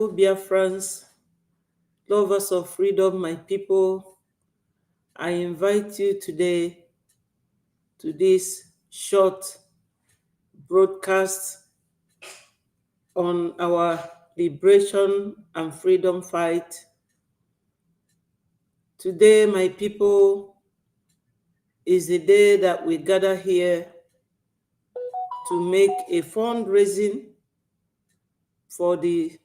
BIAFRANS, lovers of freedom, my people, I invite you today to this short broadcast on our liberation and freedom fight. Today, my people, is the day that we gather here to make a fundraising for the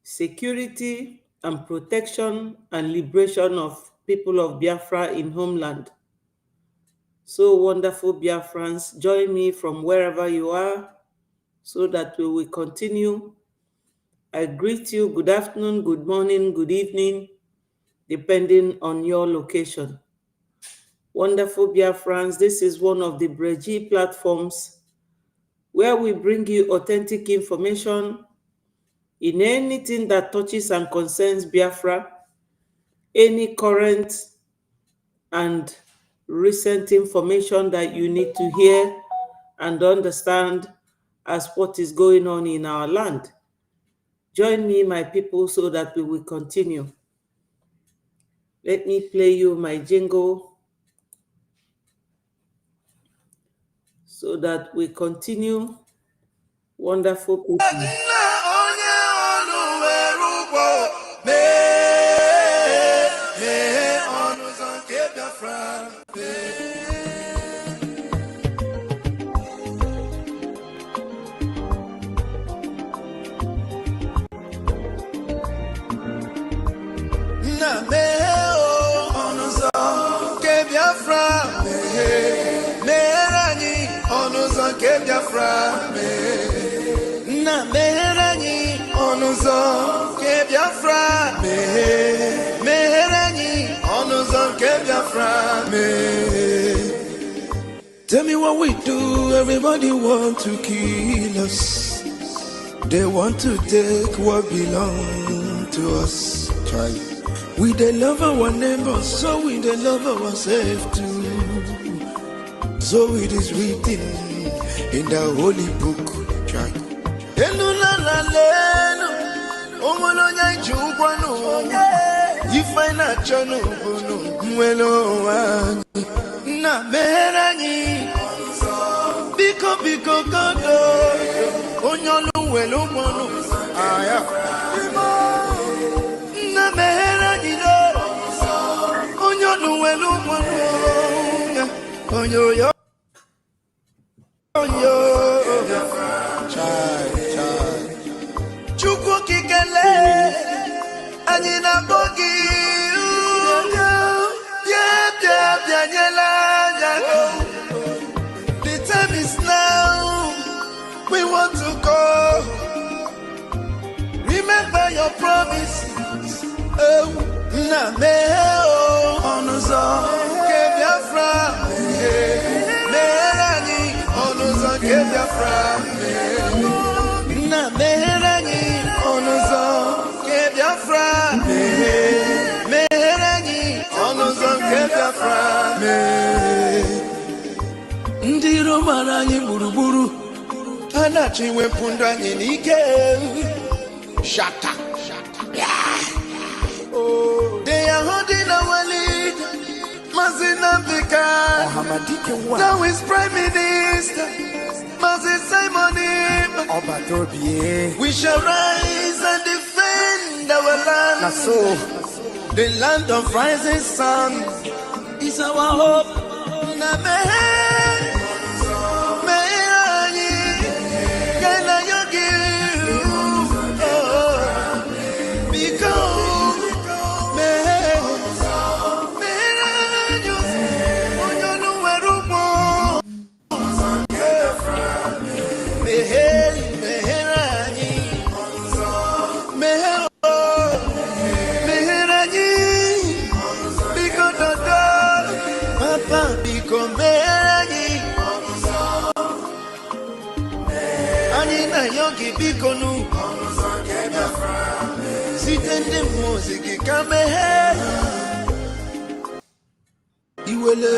security and protection and liberation of people of Biafra in homeland. So wonderful BIAFRANS, join me from wherever you are so that we will continue. I greet you good afternoon, good morning, good evening, depending on your location. Wonderful BIAFRANS, this is one of the BRGIE platforms where we bring you authentic information in anything that touches and concerns Biafra, any current and recent information that you need to hear and understand as what is going on in our land. Join me, my people, so that we will continue. Let me play you my jingle so that we continue. Wonderful people. Tell me what we do, everybody want to kill us. They want to take what belongs to us. Try. We they love our neighbors, so we they love ourselves too. So it is written in the holy book. Try. You find a channel, na merani biko kodo onyolu welu mono aya na merani do onyolu welu mono onyo chai chukwu kikele anina bogi the time is now. We want to go. Remember your promises. Oh, na me oh, onuzo ke Biafra. Merani onuzo ke Biafra. Na merani onuzo ke Biafra. Merani onuzo ke Biafra. Ndiro marani buruburu anachi wepundanye nike shata oh they are holding our lead Mazinambika now is Prime Minister Mazin Simoni we shall rise and defend our land the land of rising sun is our hope. Yogi Bikonu Sitende music kame Iwele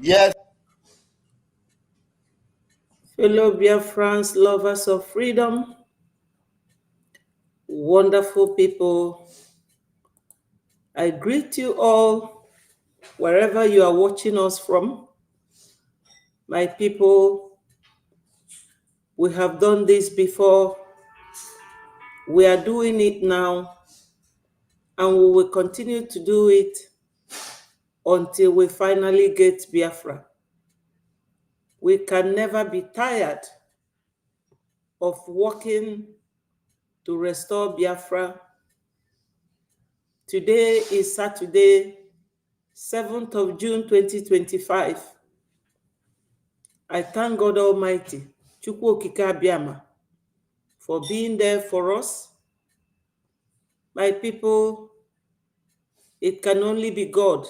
Yes, Fellow BIAFRANS, lovers of freedom, wonderful people, I greet you all wherever you are watching us from. My people, we have done this before, we are doing it now, and we will continue to do it until we finally get Biafra. We can never be tired of working to restore Biafra. Today is Saturday, 7th of June 2025. I thank God Almighty, Chukwu Okike Abiama, for being there for us. My people, it can only be God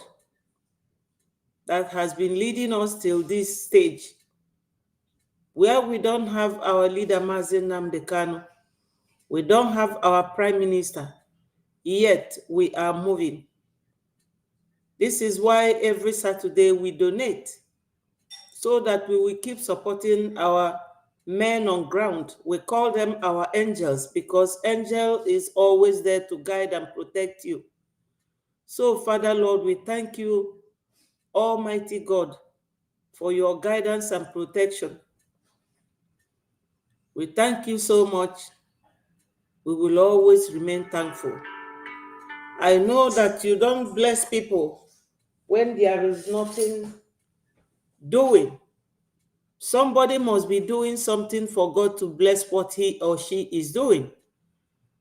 that has been leading us till this stage, where we don't have our leader Mazi Nnamdi Kanu, we don't have our prime minister, yet we are moving. This is why every Saturday we donate, so that we will keep supporting our men on ground. We call them our angels, because angel is always there to guide and protect you. So, Father Lord, we thank you, Almighty God, for your guidance and protection. We thank you so much. We will always remain thankful. I know that you don't bless people when there is nothing doing. Somebody must be doing something for God to bless what he or she is doing.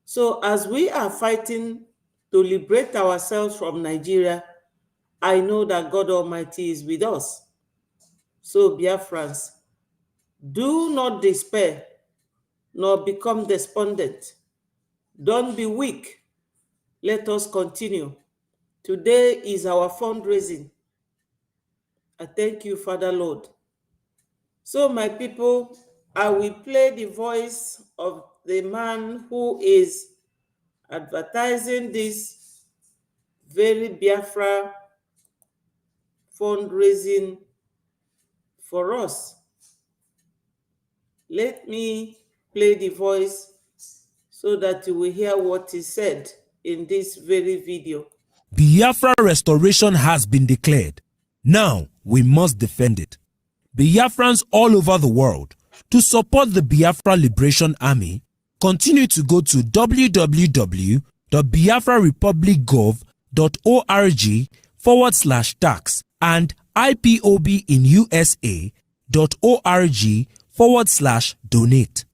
So as we are fighting to liberate ourselves from Nigeria, I know that God Almighty is with us. So, Biafrans, do not despair nor become despondent. Don't be weak. Let us continue. Today is our fundraising. I thank you, Father Lord. So, my people, I will play the voice of the man who is advertising this very Biafra fundraising for us. Let me play the voice so that you will hear what is said in this very video. Biafra restoration has been declared. Now we must defend it. Biafrans all over the world, to support the Biafra Liberation Army, continue to go to www.biafrarepublicgov.org/tax and ipobinUSA.org/donate.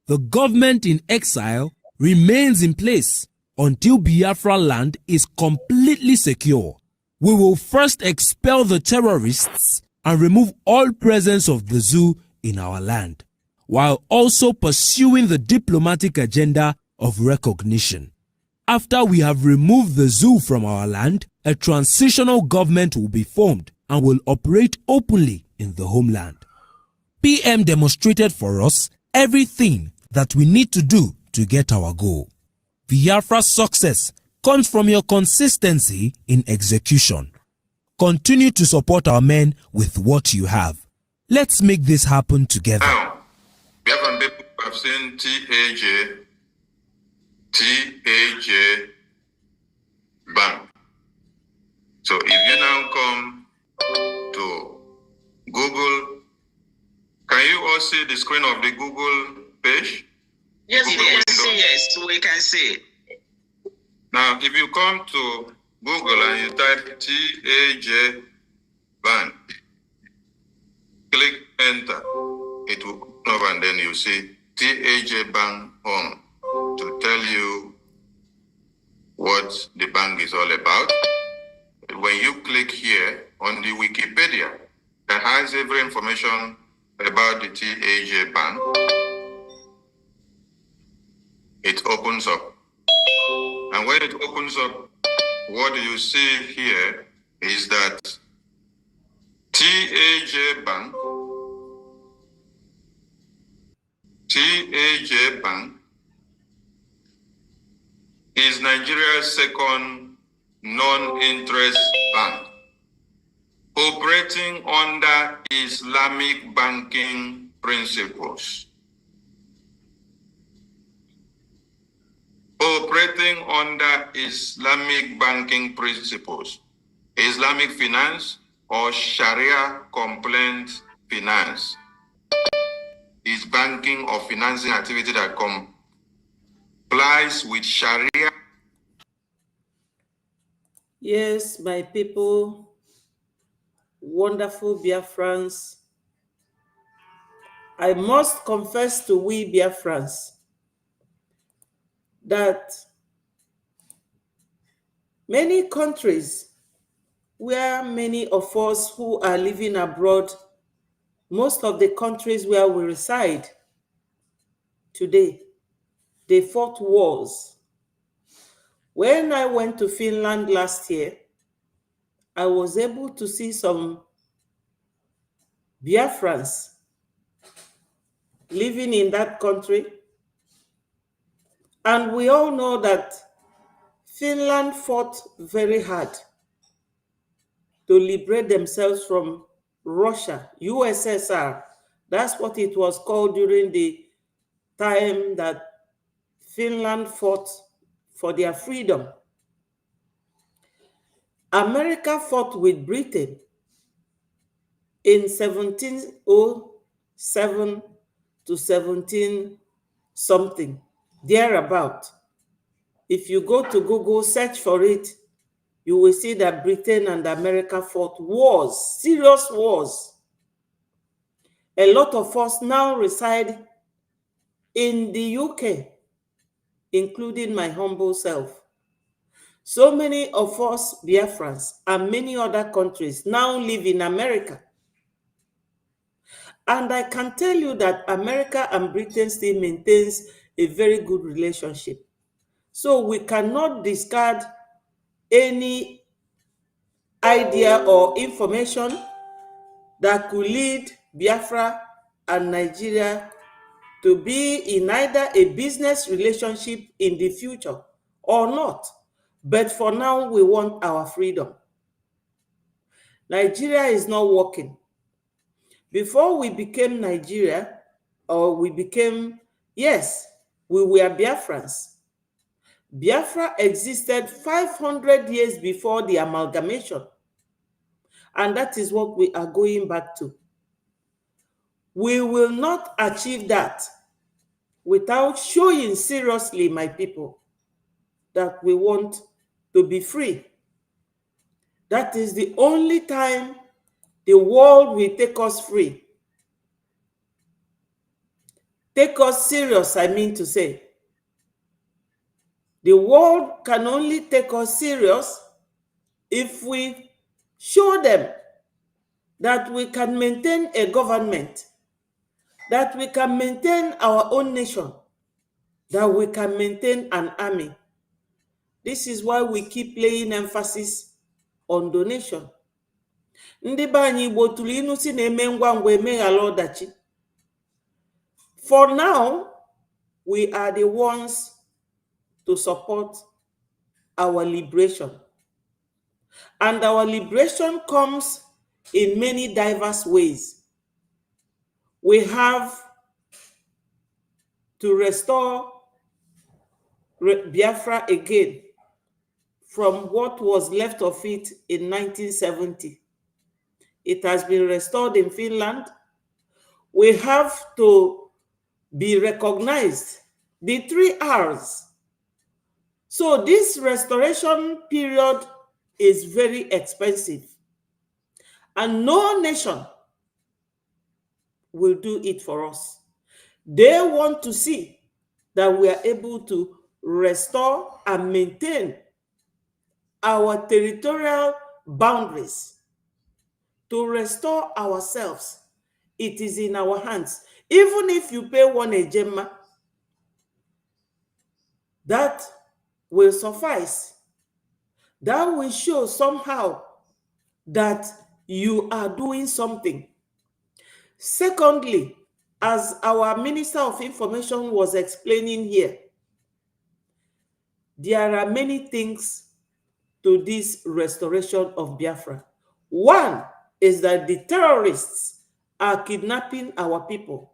The government in exile remains in place until Biafra land is completely secure. We will first expel the terrorists and remove all presence of the zoo in our land, while also pursuing the diplomatic agenda of recognition. After we have removed the zoo from our land, a transitional government will be formed and will operate openly in the homeland. PM demonstrated for us everything that we need to do to get our goal. Biafra's success comes from your consistency in execution. Continue to support our men with what you have. Let's make this happen together. Now, Biafran people have seen TAJ Bank. So if you now come to Google, can you all see the screen of the Google page? Yes, Google yes, we can see. Now, if you come to Google and you type TAJ Bank, click enter, it will come up and then you see TAJ Bank Home to tell you what the bank is all about. When you click here on the Wikipedia, that has every information about the TAJ Bank, it opens up. And when it opens up, what you see here is that TAJ Bank is Nigeria's second non-interest bank, operating under Islamic banking principles. Operating under Islamic banking principles, Islamic finance or Sharia compliant finance is banking or financing activity that complies with Sharia. Yes, my people, wonderful Biafrans, I must confess to we Biafrans that many countries where many of us who are living abroad, most of the countries where we reside today, they fought wars. When I went to Finland last year, I was able to see some Biafrans living in that country. And we all know that Finland fought very hard to liberate themselves from Russia, USSR. That's what it was called during the time that Finland fought for their freedom. America fought with Britain in 1707 to 17 something, thereabout. If you go to Google, search for it, you will see that Britain and America fought wars, serious wars. A lot of us now reside in the UK, including my humble self. So many of us Biafrans and many other countries now live in America. And I can tell you that America and Britain still maintains a very good relationship. So we cannot discard any idea or information that could lead Biafra and Nigeria to be in either a business relationship in the future or not. But for now, we want our freedom. Nigeria is not working. Before we became Nigeria, or we became, yes, we were Biafrans. Biafra existed 500 years before the amalgamation. And that is what we are going back to. We will not achieve that without showing seriously, my people, that we want to be free. That is the only time the world will take us free. Take us serious, I mean to say. The world can only take us serious if we show them that we can maintain a government, that we can maintain our own nation, that we can maintain an army. This is why we keep laying emphasis on donation. Ndị be anyị Igbo tụrụ inu si na-eme ngwa ngwa emeghala ọdachi. For now, we are the ones to support our liberation. And our liberation comes in many diverse ways. We have to restore Biafra again from what was left of it in 1970. It has been restored in Finland. We have to be recognized, the 3 R's. So this restoration period is very expensive. And no nation will do it for us. They want to see that we are able to restore and maintain our territorial boundaries, to restore ourselves. It is in our hands. Even if you pay one ejema, that will suffice. That will show somehow that you are doing something. Secondly, as our Minister of Information was explaining here, there are many things to this restoration of Biafra. One is that the terrorists are kidnapping our people.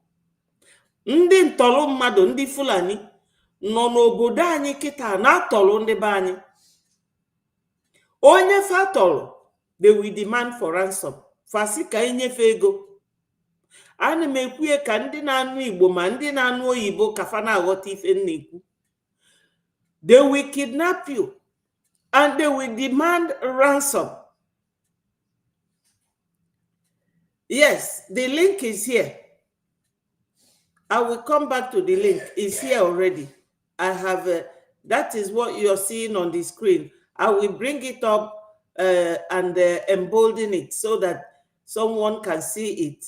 ndị ntọrọ mmadụ ndị Fulani nọ n'obodo anyị kịta na-atọrọ ndị be anyị. Onye fatọrọ, they will demand for ransom. Fasi ka inyefe ego. Ana m ekwuye ka ndị na-anụ Igbo ma ndị na-anụ oyibo ka fa na-aghọta ife m na-ekwu. They will kidnap you and they will demand ransom. Yes, the link is here. I will come back to the link. It's here already. I have, that is what you're seeing on the screen. I will bring it up and embolden it so that someone can see it.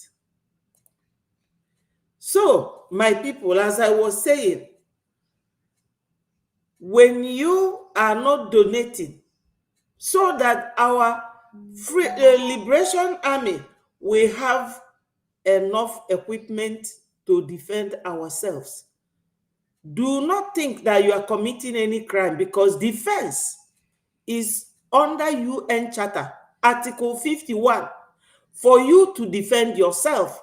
So, my people, as I was saying, when you are not donating so that our Liberation Army will have enough equipment to defend ourselves, do not think that you are committing any crime, because defense is under UN Charter, Article 51, for you to defend yourself.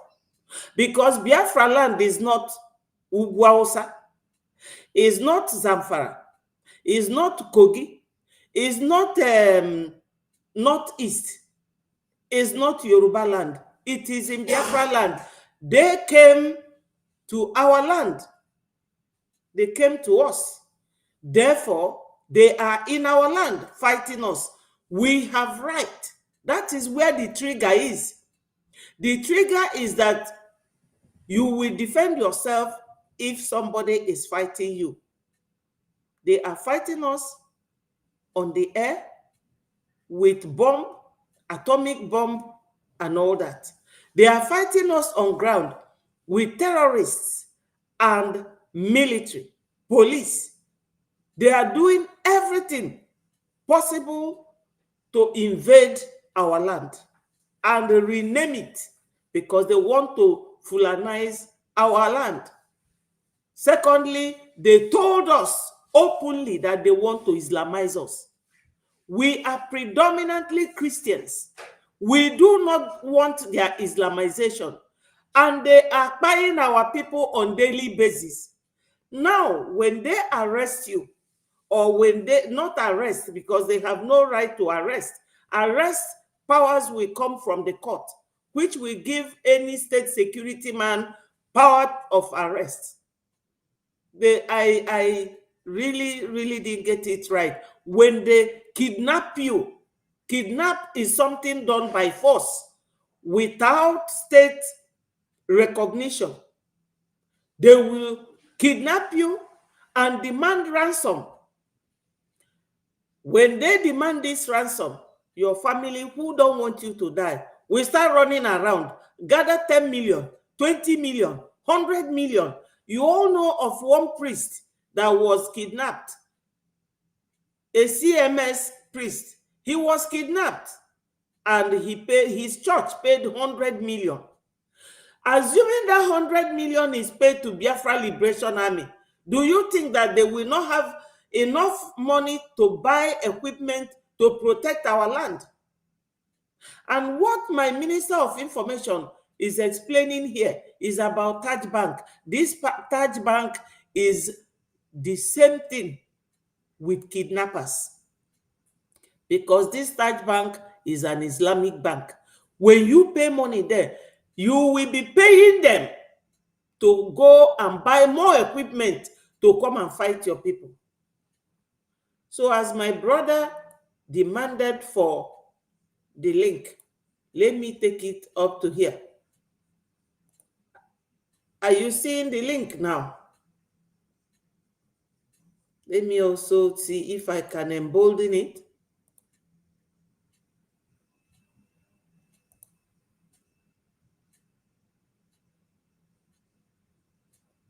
Because Biafra land is not Ugwausa, is not Zamfara, is not Kogi, is not Northeast, is not Yoruba land. It is in Biafra land. They came to our land. They came to us. Therefore, they are in our land fighting us. We have right. That is where the trigger is. The trigger is that you will defend yourself if somebody is fighting you. They are fighting us on the air with bomb, atomic bomb, and all that. They are fighting us on ground with terrorists and military, police. They are doing everything possible to invade our land and rename it because they want to Fulanize our land. Secondly, they told us openly that they want to Islamize us. We are predominantly Christians. We do not want their Islamization, and they are buying our people on daily basis. Now, when they arrest you, or when they not arrest, because they have no right to arrest powers will come from the court, which will give any state security man power of arrest. I really didn't get it right. When they kidnap you, kidnap is something done by force without state recognition. They will kidnap you and demand ransom. When they demand this ransom, your family who don't want you to die will start running around, gather 10 million, 20 million, 100 million. You all know of one priest that was kidnapped, a CMS priest. He was kidnapped and his church paid 100 million. Assuming that 100 million is paid to Biafra Liberation Army, do you think that they will not have enough money to buy equipment to protect our land? And what my Minister of Information is explaining here is about Taj Bank. This Taj Bank is the same thing with kidnappers, because this Taj Bank is an Islamic bank. When you pay money there, you will be paying them to go and buy more equipment to come and fight your people. So as my brother demanded for the link, let me take it up to here. Are you seeing the link now? Let me also see if I can embolden it.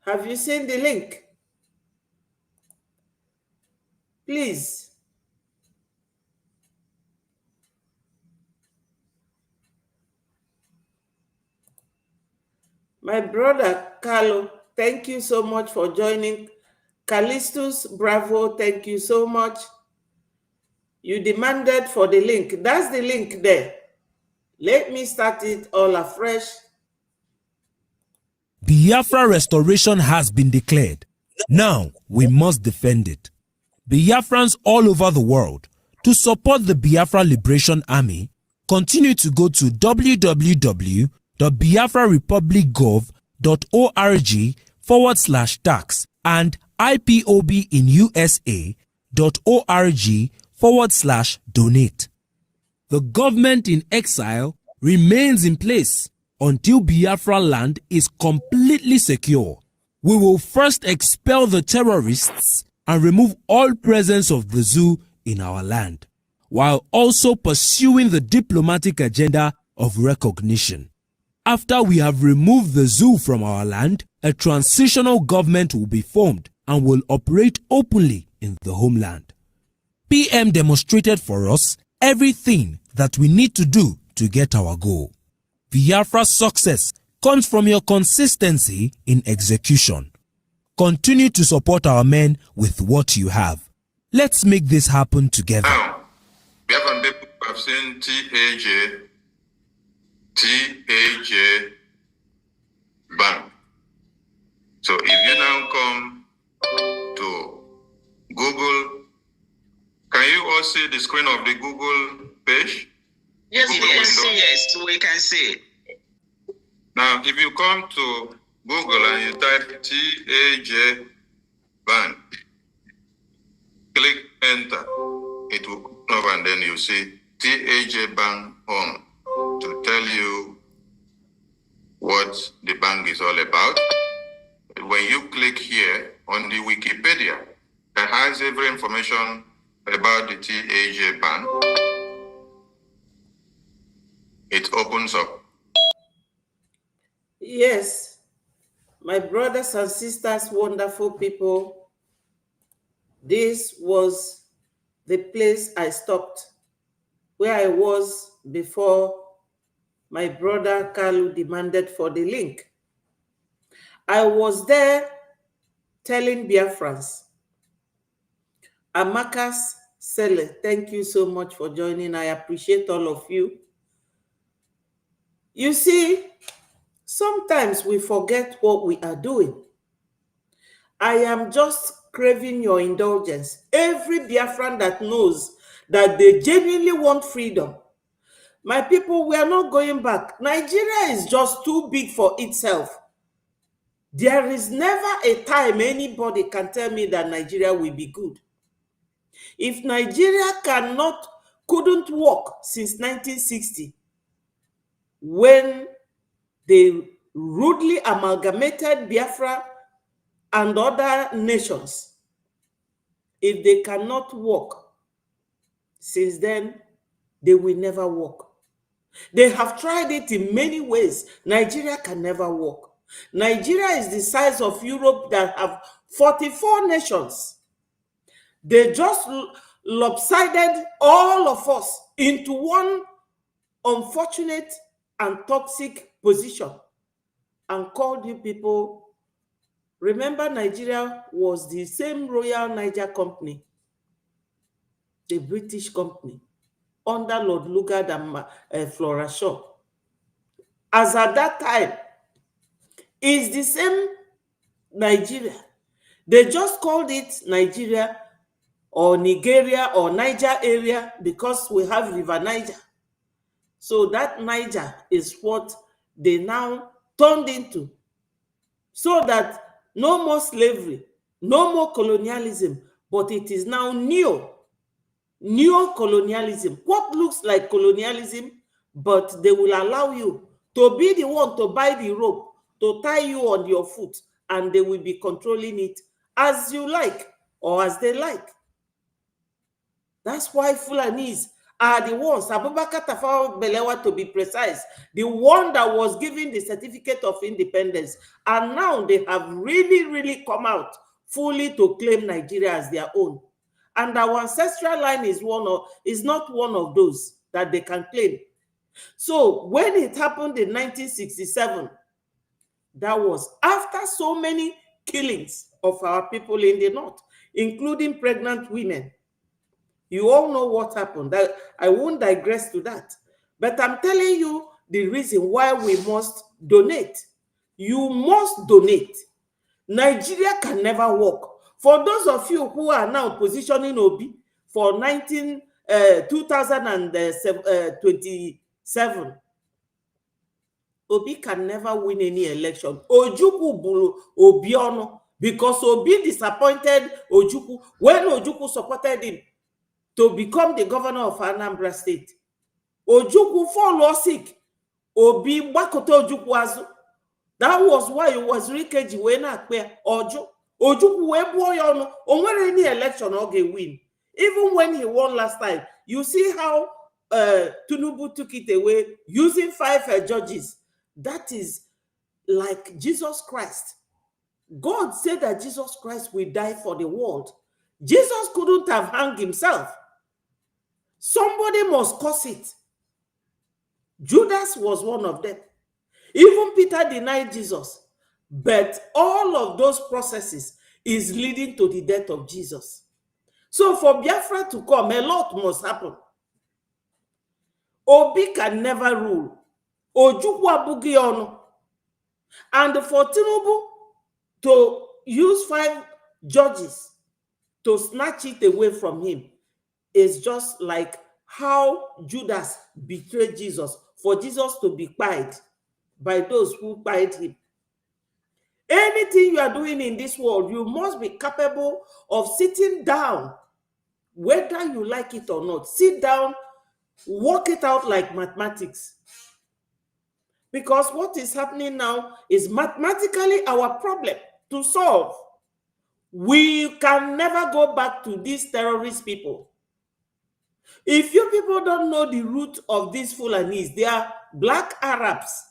Have you seen the link? Please. My brother Carlo, thank you so much for joining. Callistus, bravo, thank you so much. You demanded for the link. That's the link there. Let me start it all afresh. Biafra restoration has been declared. Now we must defend it. Biafrans all over the world, to support the Biafra Liberation Army, continue to go to www.biafrarepublicgov.org/tax and ipobinusa.org/donate. The government in exile remains in place until Biafra land is completely secure. We will first expel the terrorists and remove all presence of the zoo in our land, while also pursuing the diplomatic agenda of recognition. After we have removed the zoo from our land, a transitional government will be formed and will operate openly in the homeland. PM demonstrated for us everything that we need to do to get our goal. Biafra's success comes from your consistency in execution. Continue to support our men with what you have. Let's make this happen together. Now, Biafran people have seen TAJ Bank. So if you now come to Google, can you all see the screen of the Google page? Yes, Google yes, we can see. Now, if you come to Google and you type TAJ Bank, click enter, it will come up and then you see TAJ Bank Home to tell you what the bank is all about. When you click here on the Wikipedia, that has every information about the TAJ Bank, it opens up. Yes, my brothers and sisters, wonderful people, this was the place I stopped, where I was before my brother Kalu demanded for the link. I was there telling Biafrans. Amakas Sele, thank you so much for joining. I appreciate all of you. You see, sometimes we forget what we are doing. I am just craving your indulgence. Every Biafran that knows that they genuinely want freedom. My people, we are not going back. Nigeria is just too big for itself. There is never a time anybody can tell me that Nigeria will be good. If Nigeria couldn't work since 1960, when they rudely amalgamated Biafra and other nations, if they cannot work since then, they will never work. They have tried it in many ways. Nigeria can never work. Nigeria is the size of Europe that have 44 nations. They just lopsided all of us into one unfortunate and toxic position and called you people. Remember, Nigeria was the same Royal Niger Company, the British company, under Lord Lugard and Flora Shaw. As at that time, it's the same Nigeria. They just called it Nigeria or Nigeria or Niger area because we have River Niger. So that Niger is what they now turned into. So that no more slavery, no more colonialism, but it is now neo-colonialism. What looks like colonialism, but they will allow you to be the one to buy the rope, to tie you on your foot, and they will be controlling it as you like or as they like. That's why Fulanis are the ones, Abubakar Tafawa Balewa to be precise, the one that was given the certificate of independence. And now they have really come out fully to claim Nigeria as their own. And our ancestral line is not one of those that they can claim. So when it happened in 1967, that was after so many killings of our people in the north, including pregnant women. You all know what happened. I won't digress to that. But I'm telling you the reason why we must donate You must donate. Nigeria can never work. For those of you who are now positioning Obi for 2027, Obi can never win any election. Ojukwu buru Obi ono because Obi disappointed Ojukwu when Ojukwu supported him to become the governor of Anambra State. Ojukwu fall sick. Obi gbakoto Ojukwu azu. That was why it was Rikeji when Ojukwu we buo ya ono. Onwere any election or get win. Even when he won last time, you see how Tinubu took it away using 5 judges. That is like Jesus Christ. God said that Jesus Christ will die for the world. Jesus couldn't have hung himself. Somebody must cause it. Judas was one of them. Even Peter denied Jesus. But all of those processes is leading to the death of Jesus. So for Biafra to come, a lot must happen. Obi can never rule. Ojukwu abugi ono. And for Tinubu to use 5 judges to snatch it away from him is just like how Judas betrayed Jesus, for Jesus to be pied by those who pied him. Anything you are doing in this world, you must be capable of sitting down, whether you like it or not. Sit down, work it out like mathematics. Because what is happening now is mathematically our problem to solve. We can never go back to these terrorist people. If you people don't know the root of these Fulanis, they are black Arabs.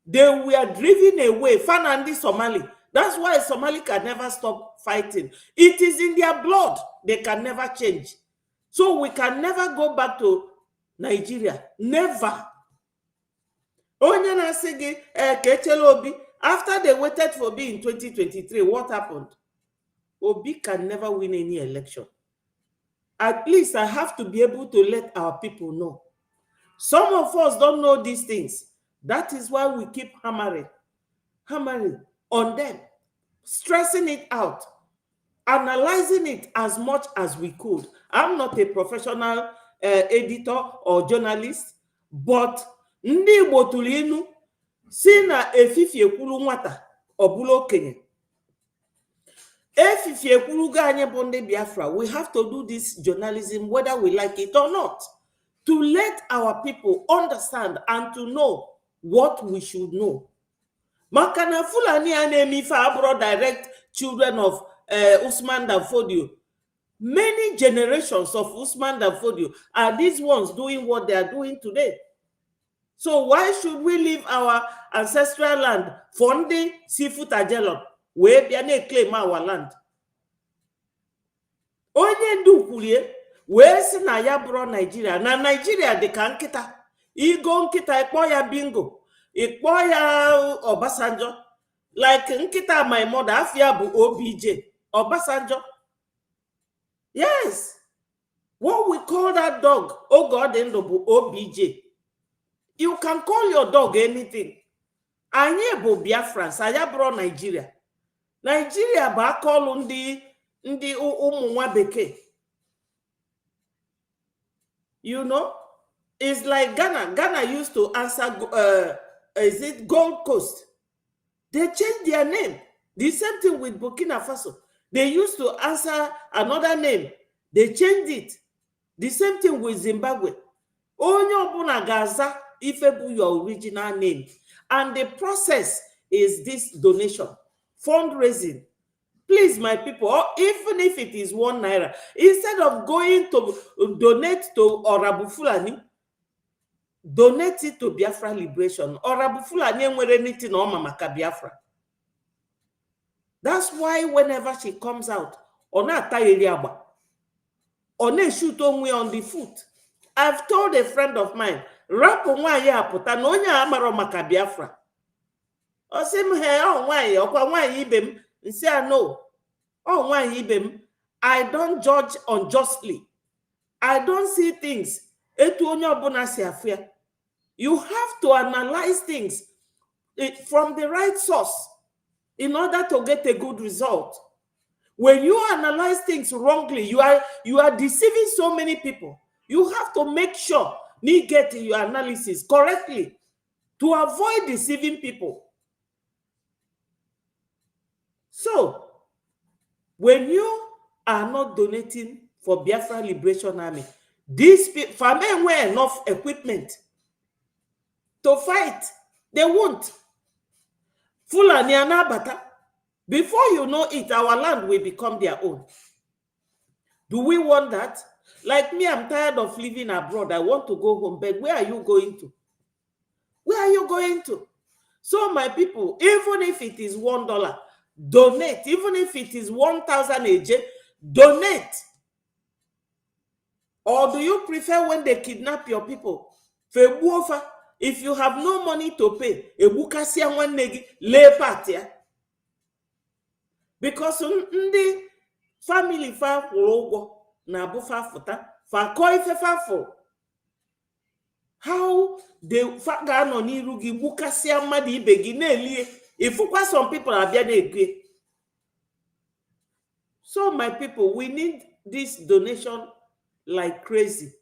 They were driven away, Fanandi Somali. That's why Somali can never stop fighting. It is in their blood. They can never change. So we can never go back to Nigeria. Never. After they waited for me in 2023, what happened? Obi can never win any election. At least I have to be able to let our people know. Some of us don't know these things. That is why we keep hammering on them, stressing it out, analyzing it as much as we could. I'm not a professional editor or journalist, but ndị Igbo tụrụ inu si na efifie kwuru nwata ọbụla okenye. Efifie kwuru ga anyị bụ ndị Biafra. We have to do this journalism whether we like it or not, to let our people understand and to know what we should know. Makana Fulani anemi Fabro direct children of Usman Dan Fodio. Many generations of Usman Dan Fodio are these ones doing what they are doing today. So why should we leave our ancestral land funding seafood ajelon where they claim our land? Onye ndu kwulie wee si na ya bro Nigeria. Na Nigeria dị ka nkịta. Igo nkịta ikpọ ya bingo. Ikpọ ya Obasanjo. Like nkịta my mother afia bụ OBJ. Obasanjo. Yes. What we call that dog, oh God, bụ OBJ. You can call your dog anything. Anyị bụ Biafrans, anyị bro Nigeria. Nigeria bụ akọlụ ndị ụmụ nwa bekee. You know, it's like Ghana. Ghana used to answer, is it Gold Coast? They changed their name. The same thing with Burkina Faso. They used to answer another name. They changed it. The same thing with Zimbabwe. Onye ọbụla ga-aza ife bụ your original name. And the process is this donation, fundraising. Please, my people, even if it is 1 naira, instead of going to donate to Orabu Fulani, donate it to Biafra Liberation. Orabu Fulani enwere anything ọma maka Biafra. That's why whenever she comes out, ona atayeri agba, ona shoot onwe on the foot. I've told a friend of mine, rapu nwaanyị apụta na onye amaro maka Biafra. Osim he nwaanyị ọkwa nwaanyị ibe m. Say no. Oh, why ibem? I don't judge unjustly. I don't see things. You have to analyze things it from the right source in order to get a good result. When you analyze things wrongly, you are deceiving so many people. You have to make sure you get your analysis correctly to avoid deceiving people. So, when you are not donating for Biafra Liberation Army, these people, farmers wear enough equipment to fight. They won't. Fulani Anabata. Before you know it, our land will become their own. Do we want that? Like me, I'm tired of living abroad. I want to go home. But where are you going to? Where are you going to? So my people, even if it is $1, donate. Even if it is 1,000 AJ, donate. Or do you prefer when they kidnap your people? If you have no money to pay, lay party. Because the family fa kwụrụ na abụfa fụta fa kọọ ife fafụ. How they ga-anọ n'iru gị gbukasịa mmadụ ibe gị na-elie ifụkwa some people abịa na-egwe. So my people, we need this donation like crazy.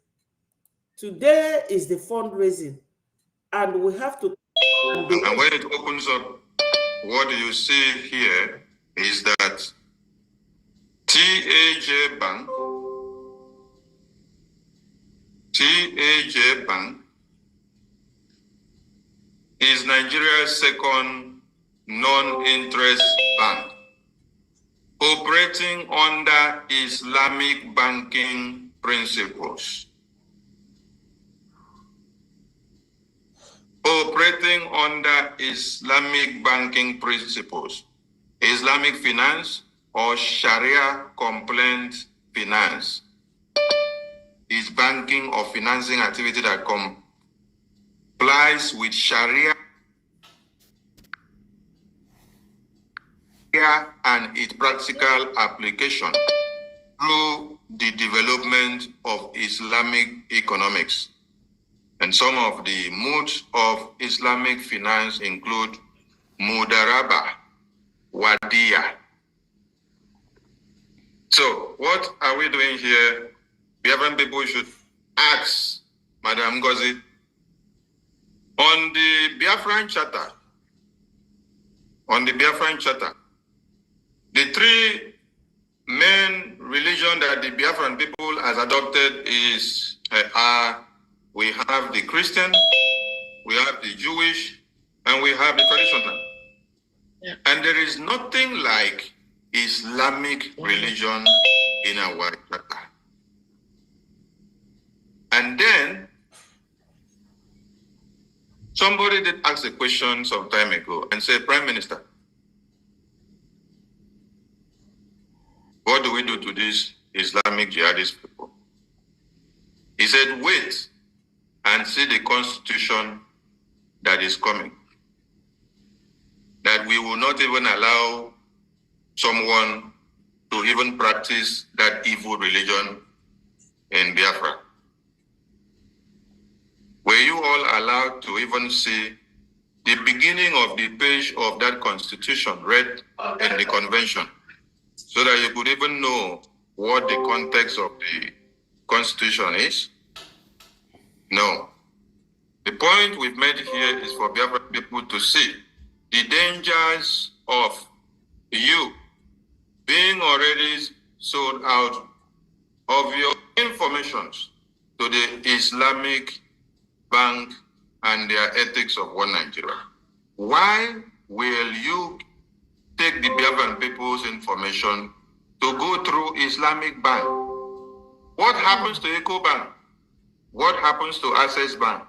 Today is the fundraising, and we have to. And when it opens up, what you see here is that TAJ Bank is Nigeria's second non-interest bank, operating under Islamic banking principles. Operating under Islamic banking principles, Islamic finance or Sharia compliant finance is banking or financing activity that complies with Sharia and its practical application through the development of Islamic economics. And some of the modes of Islamic finance include Mudaraba, Wadiya. So what are we doing here? Biafran people should ask Madam Ngozi, on the Biafran Charter, the three main religion that the Biafran people has adopted is we have the Christian, we have the Jewish, and we have the traditional. Yeah. And there is nothing like Islamic religion in our charter. And then somebody did ask a question some time ago and said, Prime Minister, what do we do to these Islamic jihadist people? He said, wait and see the constitution that is coming. That we will not even allow someone to even practice that evil religion in Biafra. Were you all allowed to even see the beginning of the page of that constitution read in the convention, so that you could even know what the context of the constitution is? No. The point we've made here is for Biafra people to see the dangers of you being already sold out of your information to the Islamic Bank and their ethics of one Nigeria. Why will you take the Biafran people's information to go through Islamic Bank? What happens to Eco Bank? What happens to Access Bank?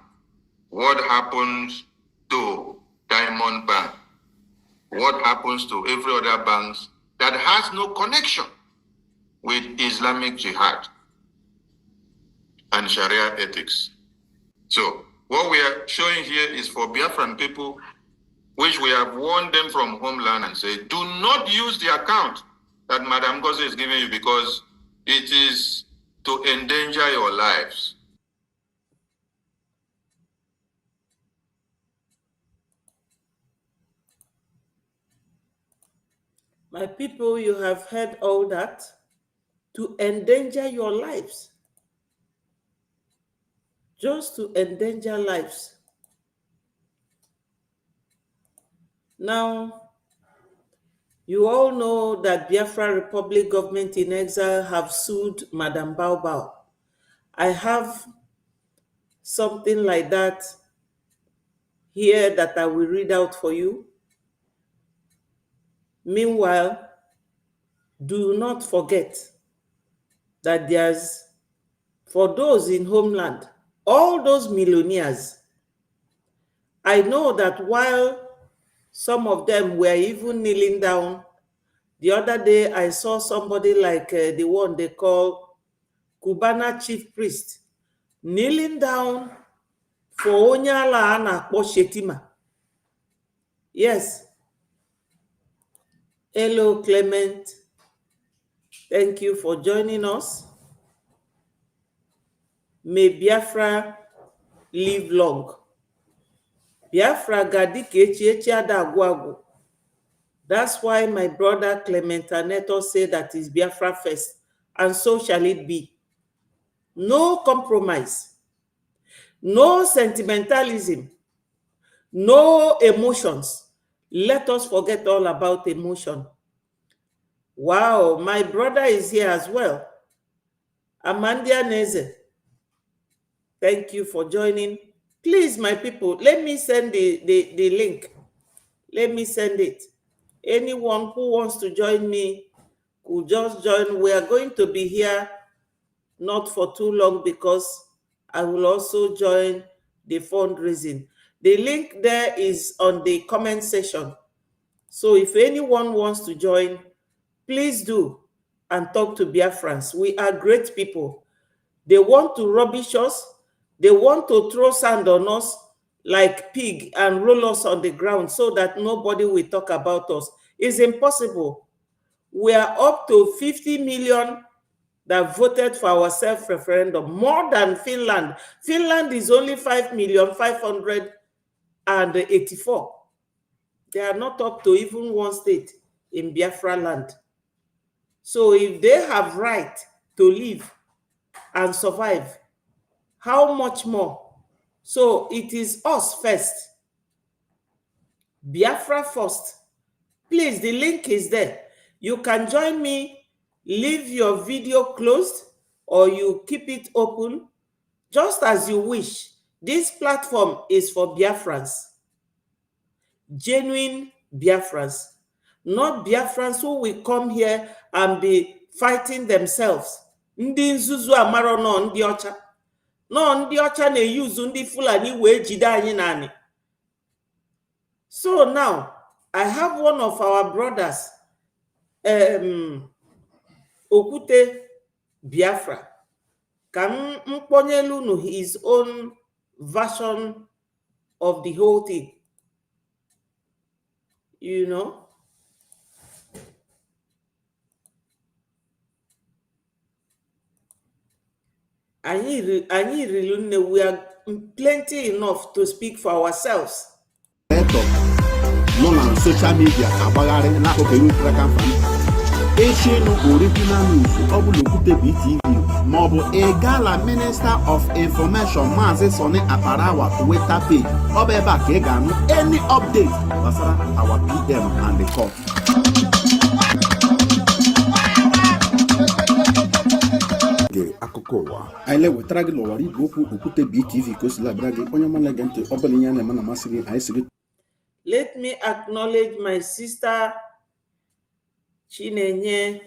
What happens to Diamond Bank? What happens to every other bank that has no connection with Islamic jihad and Sharia ethics? So what we are showing here is for Biafran people, which we have warned them from homeland and say, do not use the account that Madam Ngozi is giving you, because it is to endanger your lives. My people, you have heard all that to endanger your lives. Just to endanger lives. Now, you all know that Biafra Republic government in exile have sued Madam Bao Bao. I have something like that here that I will read out for you. Meanwhile, do not forget that there's, for those in homeland, all those millionaires, I know that while some of them were even kneeling down, the other day I saw somebody like the one they call Cubana chief priest kneeling down for Onyala Anakpo Shetima. Yes. Hello, Clement. Thank you for joining us. May Biafra live long. Biafra gadike echi ada agwagwu. That's why my brother Clement Aneto said that is Biafra first, and so shall it be. No compromise, no sentimentalism, no emotions. Let us forget all about emotion. Wow, my brother is here as well. Amandia Neze, thank you for joining. Please, my people, let me send the link. Let me send it. Anyone who wants to join me could just join. We are going to be here not for too long because I will also join the fundraising. The link there is on the comment section. So if anyone wants to join, please do and talk to Biafrans. We are great people. They want to rubbish us. They want to throw sand on us like pig and roll us on the ground so that nobody will talk about us. It's impossible. We are up to 50 million that voted for our self-referendum, more than Finland. Finland is only 5,584,000. They are not up to even one state in Biafra land. So if they have right to live and survive, how much more? So it is us first. Biafra first. Please, the link is there. You can join me. Leave your video closed or you keep it open, just as you wish. This platform is for Biafrans. Genuine Biafrans. Not Biafrans who will come here and be fighting themselves. Ndị nzuzu amaro no ndị ọcha. No, ndị ọcha na-eyuzu ndị Fulani wee jide anyị nani. So now, I have one of our brothers, Okute Biafra. Can mponyelu his own version of the whole thing? You know? We are plenty enough to speak for ourselves. No na social media agbagharị n'akụkụ Enugu Kamfan echenu original news ọ bụ Okwute BTV ma ọ bụ Igala Minister of Information Maazị Soni Aparawa Twitter page ọ bụ ebe a ka ị ga-anụ any update gbasara our PM and the court. Akụkọ ụwa anyị lewetara gị n'ụwa igwe okwu Okwute BTV ka o si labara gị onye ọma na-ege ntị ọ bụla ihe na-eme na masị gị anyị siri. Let me acknowledge my sister Chinenye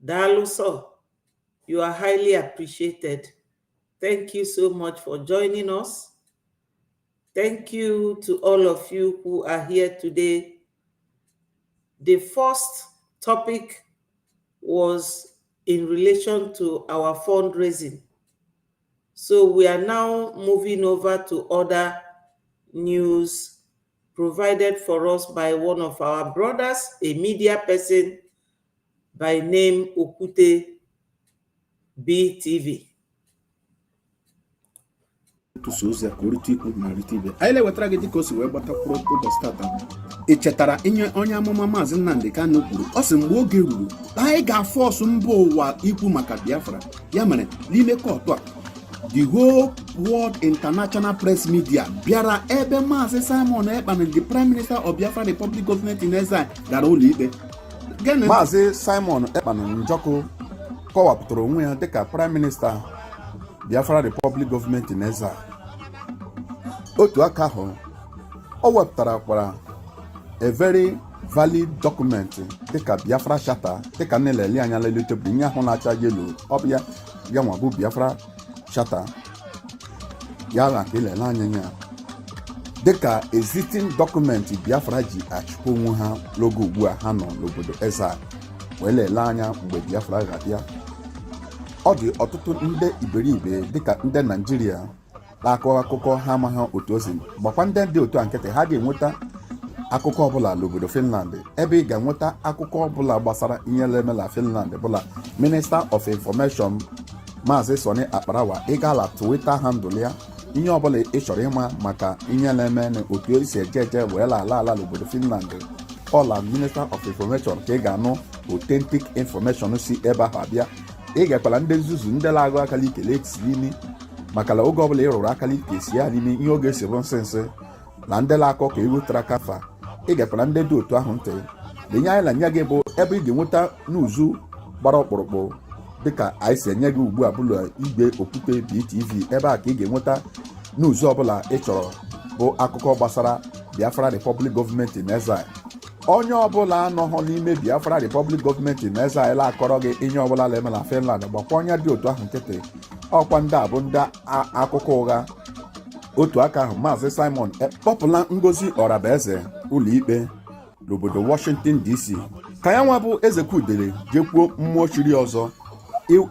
Daluso. You are highly appreciated. Thank you so much for joining us. Thank you to all of you who are here today. The first topic was in relation to our fundraising. So we are now moving over to other news provided for us by one of our brothers, a media person by name Okwute BTV. tụsa ozi ka o rite ikwu ma rite ibe. Anyị lewetara gị dịka o si wee gbatakwuru ụbọchị tata. Ị chetara ihe onye amụma Maazị Nnamdi Kanu kwuru? Ọ sị mgbe oge ruru anyị ga-afọsụ mba ụwa ikwu maka Biafra. Ya mere n'ime kọtụ a, the whole world international press media bịara ebe Maazị Simon Ekpan, the Prime Minister of Biafra Republic Government in Exile, gara ụlọ ikpe. Maazị Simon Ekpan Njọkụ kọwapụtara onwe ya dịka Prime Minister Biafra Republic Government in Exile. Otu aka ahụ, o wepụtara a very valid document dịka Biafra Charter, dịka nlele anya lele tebụl ihe ahụ na-acha yelo, ọ bụ ya nwa bụ Biafra Charter ya na ka ilele anya ya dịka existing document Biafra ji achịkwa onwe ha n'oge ugbu a ha nọ n'obodo Exile wee lelee anya mgbe Biafra ga-abịa. Ọ dị ọtụtụ ndị iberibe dịka ndị Naijiria na-akọ akụkọ ha amaghị otu o si gbakwa ndị dị otu a nkịtị ha ga-enweta akụkọ ọbụla n'obodo Finland, ebe ị ga-enweta akụkọ ọbụla gbasara ihe na-eme na Finland bụla Minister of Information Maazị Soni Akparawa. Ị gala Twitter handle ya, ihe ọbụla ị chọrọ ịma maka ihe na-eme na otu esi eje wee ala n'obodo Finland, ọla Minister of Information ka ị ga-anụ authentic information si ebe ahụ abịa. Ị ga-ekwala ndị nzuzu ndị na-agụ akala ikele esi n'imi maka na oge ọbụla ị rụrụ akala ike si ya n'ime ihe oge si bụ nsị na ndị na-akọ ka ewetara kafa. Ị ga-ekwala ndị dị otu ahụ ntị. Lenye anyị na nye gị bụ ebe ị ga-enweta n'uzu gbara ọkpụrụkpụ dịka anyị si enye gị ugbu a bụla igwe okwute BTV. Ebe a ka ị ga-enweta n'uzu ọbụla ị chọrọ bụ akụkọ gbasara Biafra Republic Government in Exile. Onye ọbụla anọghọ n'ime Biafra Republic Government in Exile akọrọ gị ihe ọbụla na-eme na Finland gbakwa onye dị otu ahụ nkịtị. Ọkwa ndị a bụ ndị akụkọ ụgha. Otu aka ahụ, Maazị Simon kpọpụla Ngozi Ọrabaeze ụlọikpe n'obodo Washington DC ka ya nwa bụ Ezekwudele jekwuo mmụọ chiri ọzọ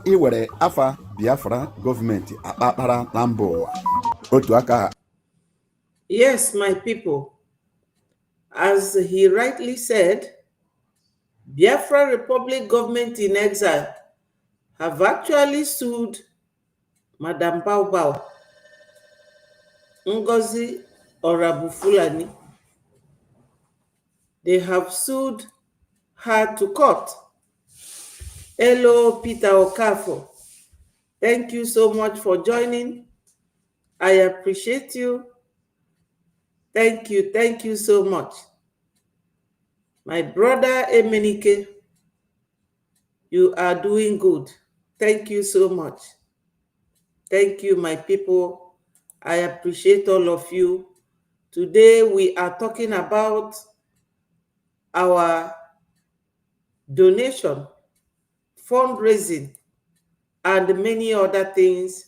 iwere afa Biafra gọọmenti akpakpara na mba ụwa. Otu aka. Yes, my people, as he rightly said, Biafra Republic Government in Exile have actually sued Madam Baobao, Ngozi Orabufulani. They have sued her to court. Hello, Peter Okafo. Thank you so much for joining. I appreciate you. Thank you so much. My brother Emenike, you are doing good. Thank you so much. Thank you, my people. I appreciate all of you. Today we are talking about our donation, fundraising, and many other things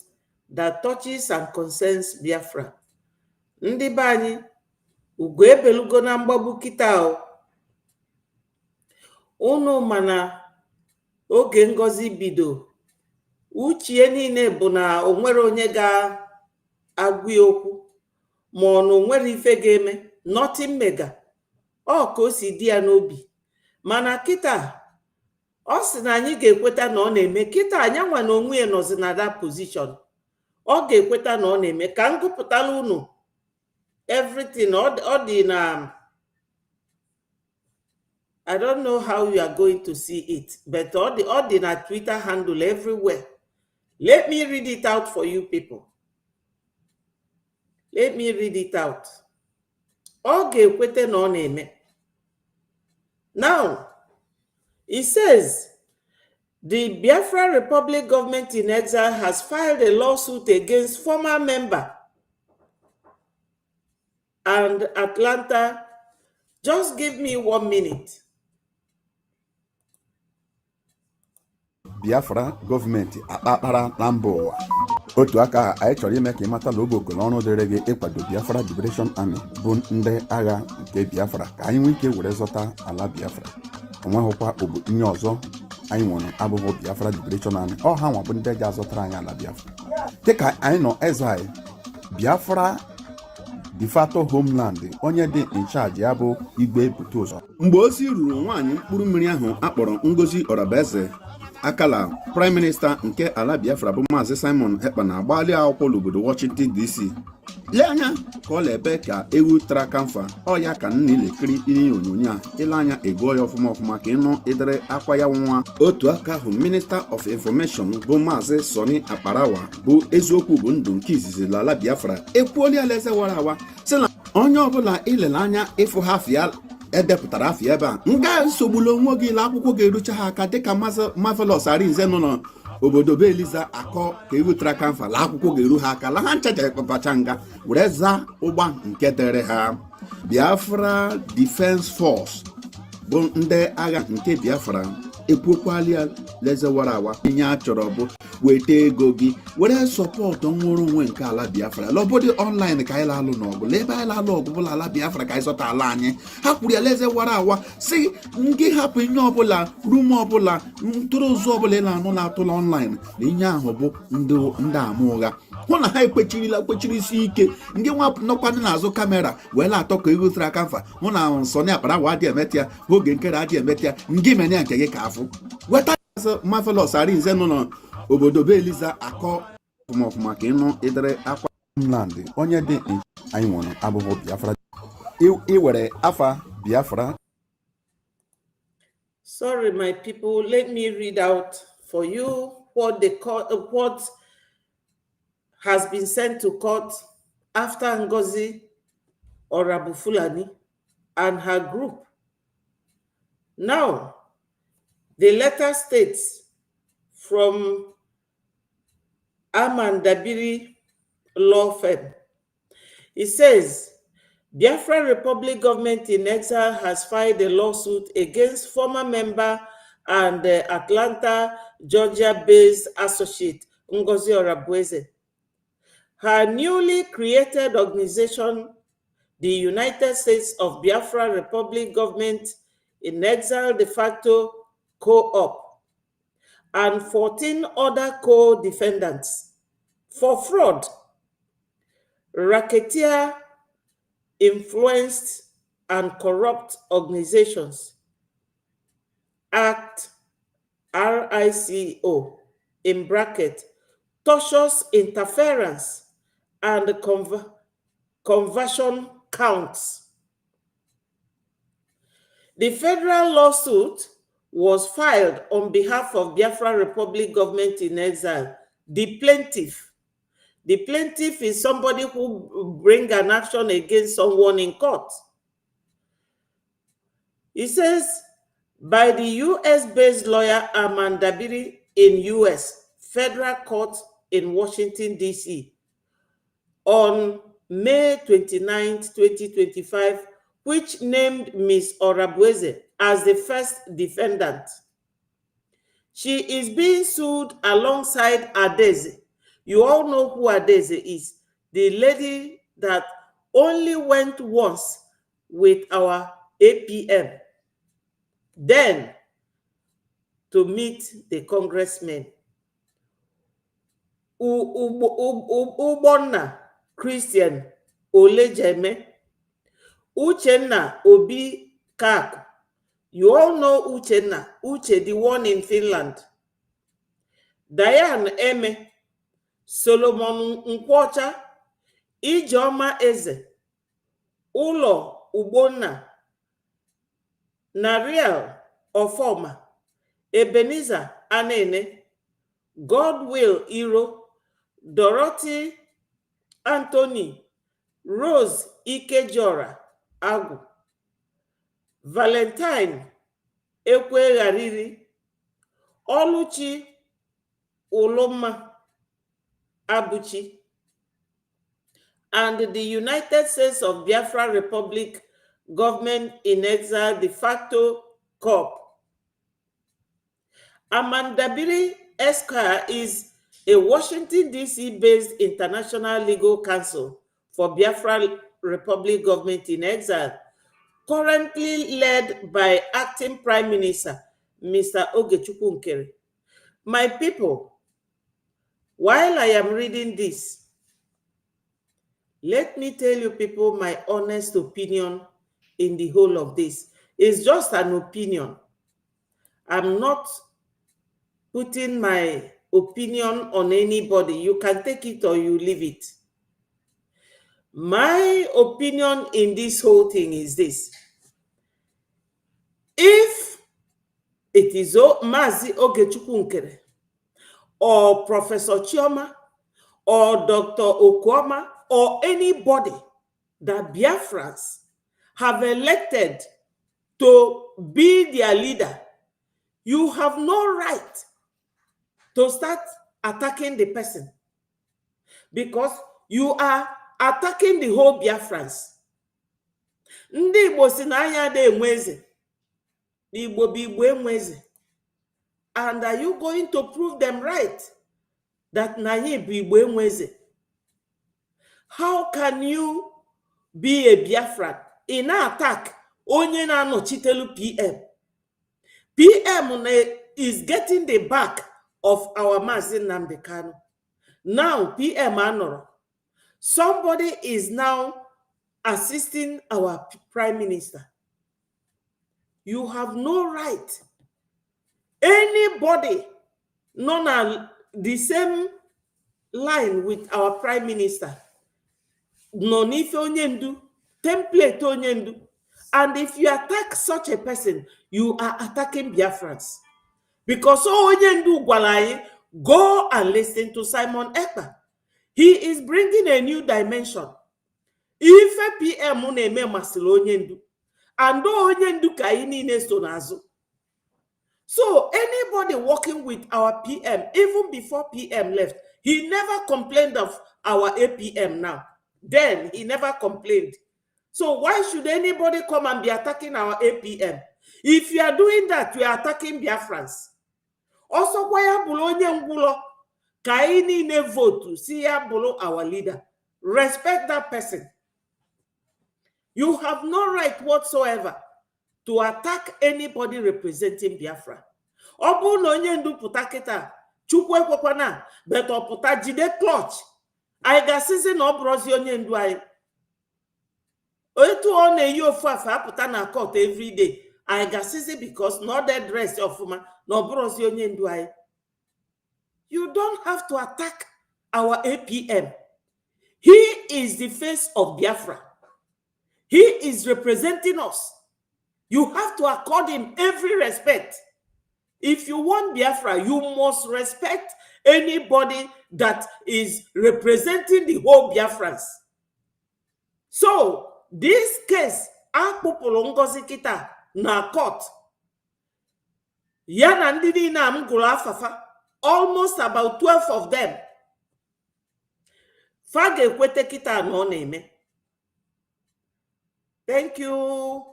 that touches and concerns Biafra. Ndị be anyị, ugo ebelugo na mgbagbu kita o. Unu mana oge Ngozi bido, uchie niile bụ na onwere onye ga-agwụ okwu ma ọ na onwere ife ga-eme, nothing mega. Ọ ka o si dị ya n'obi. Mana kita ọ sị na anyị ga-ekweta na ọ na-eme. Kita anya nwa na onwe ya nọzi na that position. Ọ ga-ekweta na ọ na-eme. Ka m gụpụtala unu everything. Ọ dị na, I don't know how you are going to see it, but ọ dị na Twitter handle everywhere. Let me read it out for you people. Let me read it out. Ọ ga-ekweta na ọ na-eme. Now, it says, the Biafra Republic Government in Exile has filed a lawsuit against former member and Atlanta. Just give me 1 minute. Biafra gọọmenti akpakpara na mba ụwa. Otu aka anyị chọrọ ime ka ịmata na ogboko n'ọrụ dịrị gị ịkwado Biafra Liberation Army bụ ndị agha nke Biafra ka anyị nwee ike were zọta ala Biafra. Onweghịkwa ihe ọzọ anyị nwere abụghị Biafra Liberation Army. Ọ ha nwa bụ ndị ga-azọtara anyị ala Biafra. Dịka anyị nọ Exile, Biafra de facto homeland, onye dị in charge ya bụ Igwe Butu ụzọ. Mgbe ozi ruru nwaanyị mkpụrụ mmiri ahụ akpọrọ Ngozi Ọrabaeze akala prime minista nke ala Biafra bụ Maazị Simon Ekpa na-agbalị akwụkwọ n'obodo Washington DC. Lee anya ka ọ na-ebe ka ewu tara kamfa ọ ya ka nna ilekiri ihe onyonyo a ile anya eguo ya ọfụma ka ịnụ ịdịrị akwa ya nwa. Otu aka ahụ Minister of Information bụ Maazị Soni Akparawa bụ eziokwu bụ ndụ nke izizi n'ala Biafra ekwuola alaeze wara awa sị na onye ọbụla ilele anya ịfụ ha afịa edepụtara afịa ebe a nga nsogbula onwe gị ile akwụkwọ ga-erucha ha aka dịka Marvelous Arinze nọ n'obodo be Eliza akọ ka ewutara kamfa la akwụkwọ ga-eru ha aka la ha nchaja ekpapacha nga were zaa ụgba nke dere ha. Biafra Defense Force bụ ndị agha nke Biafra ekwukwala leze wara awa ihe a chọrọ bụ weta ego gị were sọpọtụ nwụrụ onwe nke ala Biafra lọbọdị online ka anyị lalụ n'ọgụ la ebe anyị lalụ ọgụ bụla ala Biafra ka anyị zọta ala anyị. Ha kwuru ya leze wara awa si ngị hapụ ihe ọbụla rum ọbụla ntụrụzụ ọbụla ị na-anụ na-atụla online na ihe ahụ bụ ndị ama ụgha. Hụ na ha ekpechiri isi ike ndị nwa nọkwanụ n'azụ kamera wee na-atọ ka ego tara kamfa hụ na Soni Akparawa adị emeta ya oge nkere adị emeta ya ngị menye nke gị ka afụ weta Marvelous Arinze nọ n'obodo be Eliza akọ ọfụma ka ịnụ ịdịrị akwa homeland onye dị anyị nwere abụghị Biafra iwere afa Biafra. Sorry, my people, let me read out for you what has been sent to court after Ngozi Orabufulani and her group. Now, the letter states from Amandabiri law firm. It says, Biafra Republic government in exile has filed a lawsuit against former member and Atlanta, Georgia-based associate Ngozi Orabueze. Her newly created organization, the United States of Biafra Republic government in exile de facto co-op, and 14 other co-defendants for fraud, racketeer, influenced, and corrupt organizations, Act RICO, in bracket, tortious interference, and conversion counts. The federal lawsuit was filed on behalf of Biafra Republic government in exile. The plaintiff is somebody who brings an action against someone in court. It says, by the US-based lawyer Amandabiri in US Federal Court in Washington, D.C. on May 29, 2025, which named Ms. Orabueze as the first defendant. She is being sued alongside Adeze. You all know who Adeze is, the lady that only went once with our APM, then to meet the congressmen. Ubonna Christian Olejeme, Uchenna Obi Kaku. You all know Uchenna, Uche, the one in Finland. Diane Eme, Solomon Nkwocha, Ijeoma Eze, Ulo Ubonna, Nariel Ofoma, Ebenezer Anene, Godwill Iro, Dorothy Anthony, Rose Ikejora Agu, Valentine Ekwegariri, Oluchi Uloma Abuchi, and the United States of Biafra Republic government in exile de facto corp. Amandabiri Esquire is a Washington, D.C. based international legal counsel for Biafra Republic government in exile, currently led by acting Prime Minister, Mr. Ogechukwu Nkere. My people, while I am reading this, let me tell you people my honest opinion in the whole of this. It's just an opinion. I'm not putting my opinion on anybody. You can take it or you leave it. My opinion in this whole thing is this. If it is Mazi Ogechukwu Nkere or Professor Chioma or Dr. Okwama or anybody that Biafrans have elected to be their leader, you have no right to start attacking the person, because you are attacking the whole Biafrans. Ndị Igbo si na anya dị enwe eze, Igbo bụ Igbo enwe eze. And are you going to prove them right that na anyị bụ Igbo enwe eze? How can you be a Biafran in attack onye na-anọchitelu PM? PM is getting the back of our Mazi Nnamdi Kanu. Now PM anoro. Somebody is now assisting our Prime Minister. You have no right. Anybody not on the same line with our Prime Minister, no nife onyendu, template onyendu. And if you attack such a person, you are attacking Biafrans. Because onyendu gwalaye, go and listen to Simon Ekpa. He is bringing a new dimension. If a PM neme masilo onyendu, and onyendu ka inine so nazo. So anybody working with our PM, even before PM left, he never complained of our APM now. Then he never complained. So why should anybody come and be attacking our APM? If you are doing that, you are attacking Biafrans. Also, why Bologna Ngulo Kaini ne vote see below our leader? Respect that person. You have no right whatsoever to attack anybody representing Biafra. Obu no nyendu puta kita chukwe kwekwana beto puta jide clutch. I ga sisi no brozi onyendu ai. Oetu one yo fa puta na court every day. I ga sisi because no dead rest of ma no brozi onyendu ai. You don't have to attack our APM. He is the face of Biafra. He is representing us. You have to accord him every respect. If you want Biafra, you must respect anybody that is representing the whole Biafrans. So, this case, Akpopolo Ngozi Kita na court, yana ndidi na mgula fafa, almost about 12 of them. Fage kwete kita no neme. Thank you.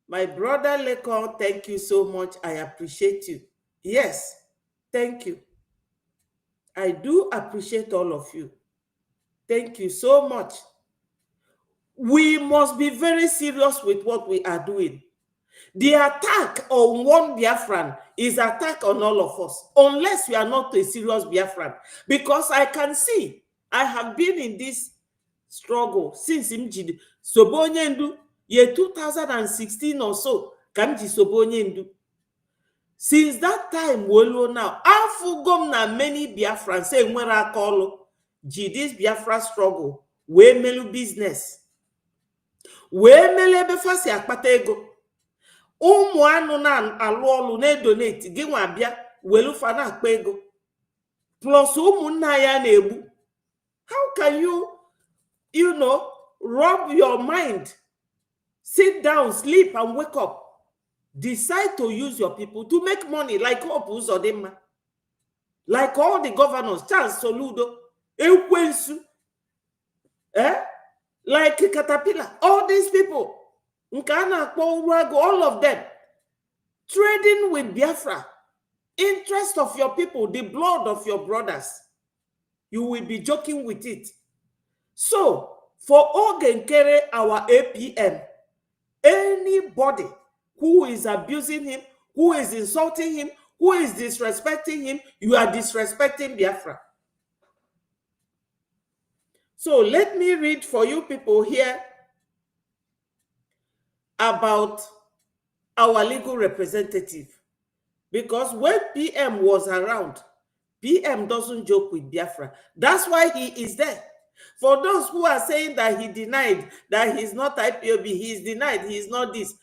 My brother Lekon, thank you so much. I appreciate you. Yes, thank you. I do appreciate all of you. Thank you so much. We must be very serious with what we are doing. The attack on one Biafran is attack on all of us, unless we are not a serious Biafran. Because I can see, I have been in this struggle since Imjidi Sobonyendu. Year 2016 or so, Kamji Sobonyendu. Since that time, Wolo now, Afugom na many Biafran say when I call this Biafra struggle, we melu business. We mele befasi akpatego. Anu na alolu ne donate, giwa bia, welu fana akpego. Plus na ya nebu. How can you rub your mind? Sit down, sleep, and wake up. Decide to use your people to make money, like Hope Uzodinma, like all the governors, Charles Soludo, Ekwensu, like Caterpillar, all these people, Nkana, all of them, trading with Biafra, interest of your people, the blood of your brothers. You will be joking with it. So, for Ogenkere, our APM, anybody who is abusing him, who is insulting him, who is disrespecting him, you are disrespecting Biafra. So let me read for you people here about our legal representative. Because when PM was around, PM doesn't joke with Biafra. That's why he is there. For those who are saying that he denied, that he's not IPOB, he's denied, he's not this,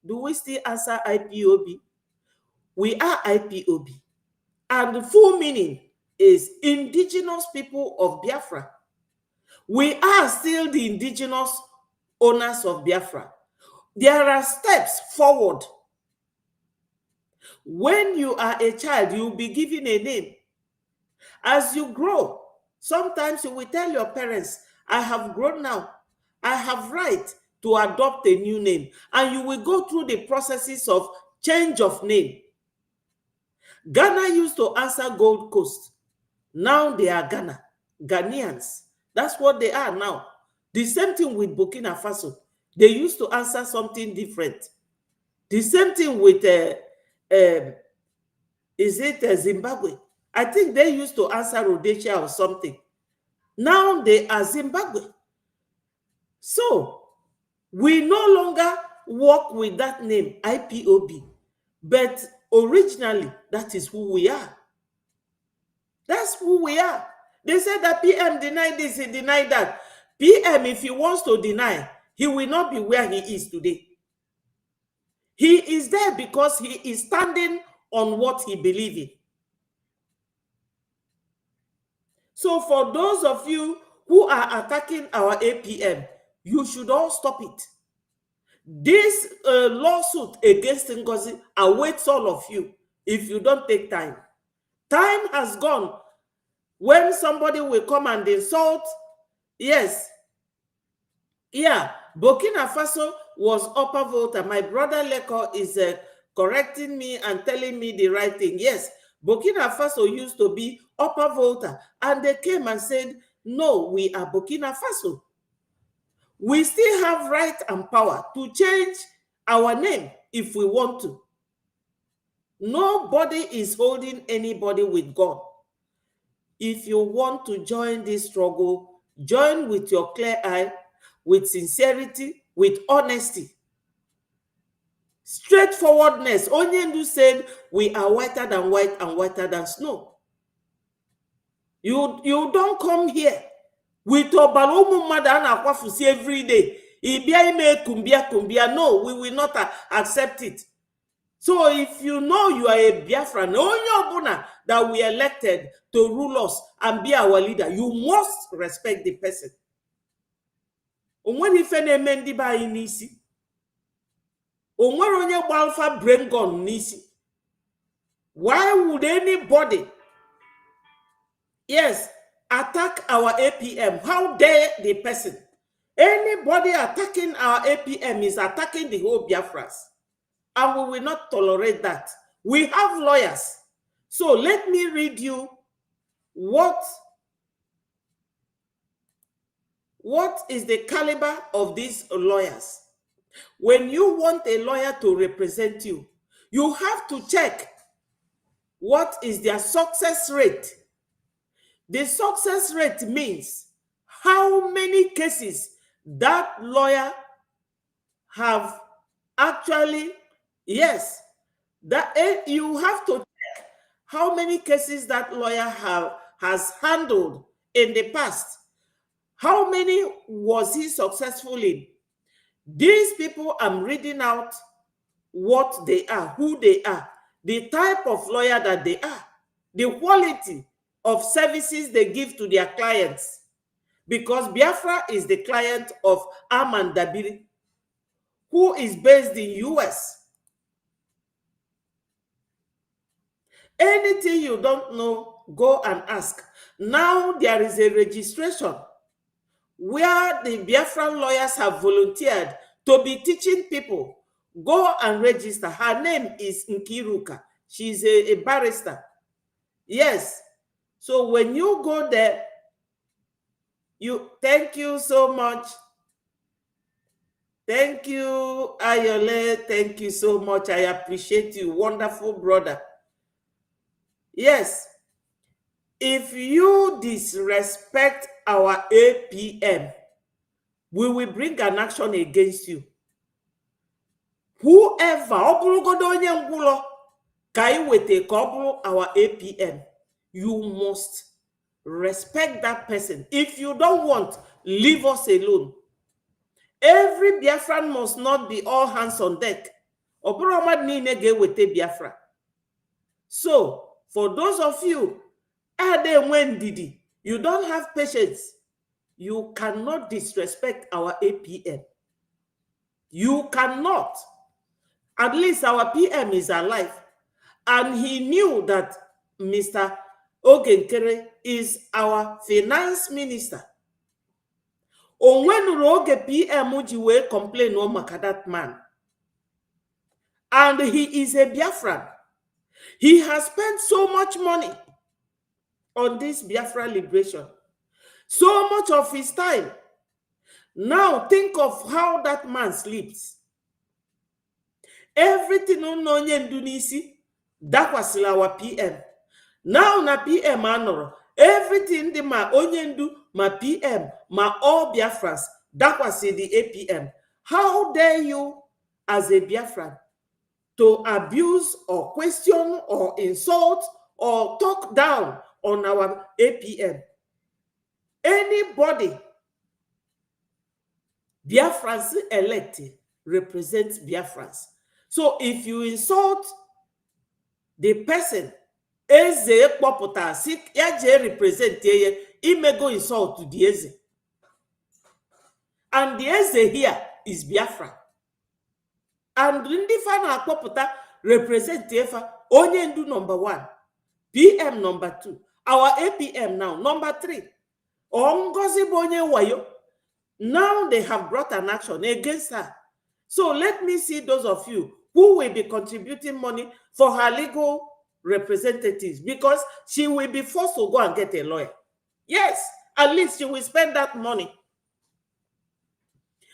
do we still answer IPOB? We are IPOB. And the full meaning is indigenous people of Biafra. We are still the indigenous owners of Biafra. There are steps forward. When you are a child, you'll be given a name. As you grow, sometimes you will tell your parents, I have grown now. I have right to adopt a new name. And you will go through the processes of change of name. Ghana used to answer Gold Coast. Now they are Ghanaians. That's what they are now. The same thing with Burkina Faso. They used to answer something different. The same thing with, Zimbabwe? I think they used to answer Rhodesia or something. Now they are Zimbabwe. So we no longer work with that name, IPOB. But originally, that is who we are. That's who we are. They said that PM denied this, he denied that. PM, if he wants to deny, he will not be where he is today. He is there because he is standing on what he believes in. So for those of you who are attacking our APM, you should all stop it. This lawsuit against Ngozi awaits all of you if you don't take time. Time has gone when somebody will come and insult. Yes. Yeah, Burkina Faso was upper voter. My brother Leko is correcting me and telling me the right thing. Yes, Burkina Faso used to be upper voter. And they came and said, no, we are Burkina Faso. We still have right and power to change our name if we want to. Nobody is holding anybody with God. If you want to join this struggle, join with your clear eye, with sincerity, with honesty. Straightforwardness. Onyendu said, we are whiter than white and whiter than snow. You don't come here with obalomu madana kwafusi every day. Kumbia. No, we will not accept it. So if you know you are a Biafran, that we elected to rule us and be our leader, you must respect the person. Onwere ife na-eme ndị be anyị n'isi. Onwere onye gba alpha brain gun n'isi. Why would anybody, yes, attack our APM? How dare the person? Anybody attacking our APM is attacking the whole Biafras. And we will not tolerate that. We have lawyers. So let me read you what is the caliber of these lawyers. When you want a lawyer to represent you, you have to check what is their success rate. The success rate means how many cases that lawyer have actually, yes, that you have to check how many cases that lawyer has handled in the past. How many was he successful in? These people, I'm reading out what they are, who they are, the type of lawyer that they are, the quality of services they give to their clients. Because Biafra is the client of Arman Dabiri, who is based in US. Anything you don't know, go and ask. Now there is a registration where the Biafran lawyers have volunteered to be teaching people. Go and register. Her name is Nkiruka. She's a barrister. Yes. So when you go there, thank you so much. Thank you, Ayole. Thank you so much. I appreciate you. Wonderful brother. Yes. If you disrespect our APM, we will bring an action against you. Whoever, Kaiwete Kobro, our APM, you must respect that person. If you don't want, leave us alone. Every Biafran must not be all hands on deck. Oboromad nine ge wete Biafra. So, for those of you, you don't have patience, you cannot disrespect our APM. You cannot. At least our PM is alive. And he knew that Mr. Ogenkere is our finance minister. When Oge PM ji wee complain maka that man. And he is a Biafran. He has spent so much money on this Biafra liberation. So much of his time. Now think of how that man sleeps. Everything on Ndunisi, that was our PM. Now na PM anoro. Everything the ma onyendu, ma PM, ma all Biafrans, that was in the APM. How dare you, as a Biafran, to abuse or question or insult or talk down on our APM? Anybody Biafrans elected represents Biafrans. So if you insult the person, Eze Popota, sit Yaje represent imego insult to the Eze. And the Eze here is Biafra. And Rindifana Popota represent Tefa Onyendu number 1, PM number 2, our APM now, number 3. Ongozi Bonye Wayo. Now they have brought an action against her. So let me see those of you who will be contributing money for her legal representatives, because she will be forced to go and get a lawyer. Yes, at least she will spend that money.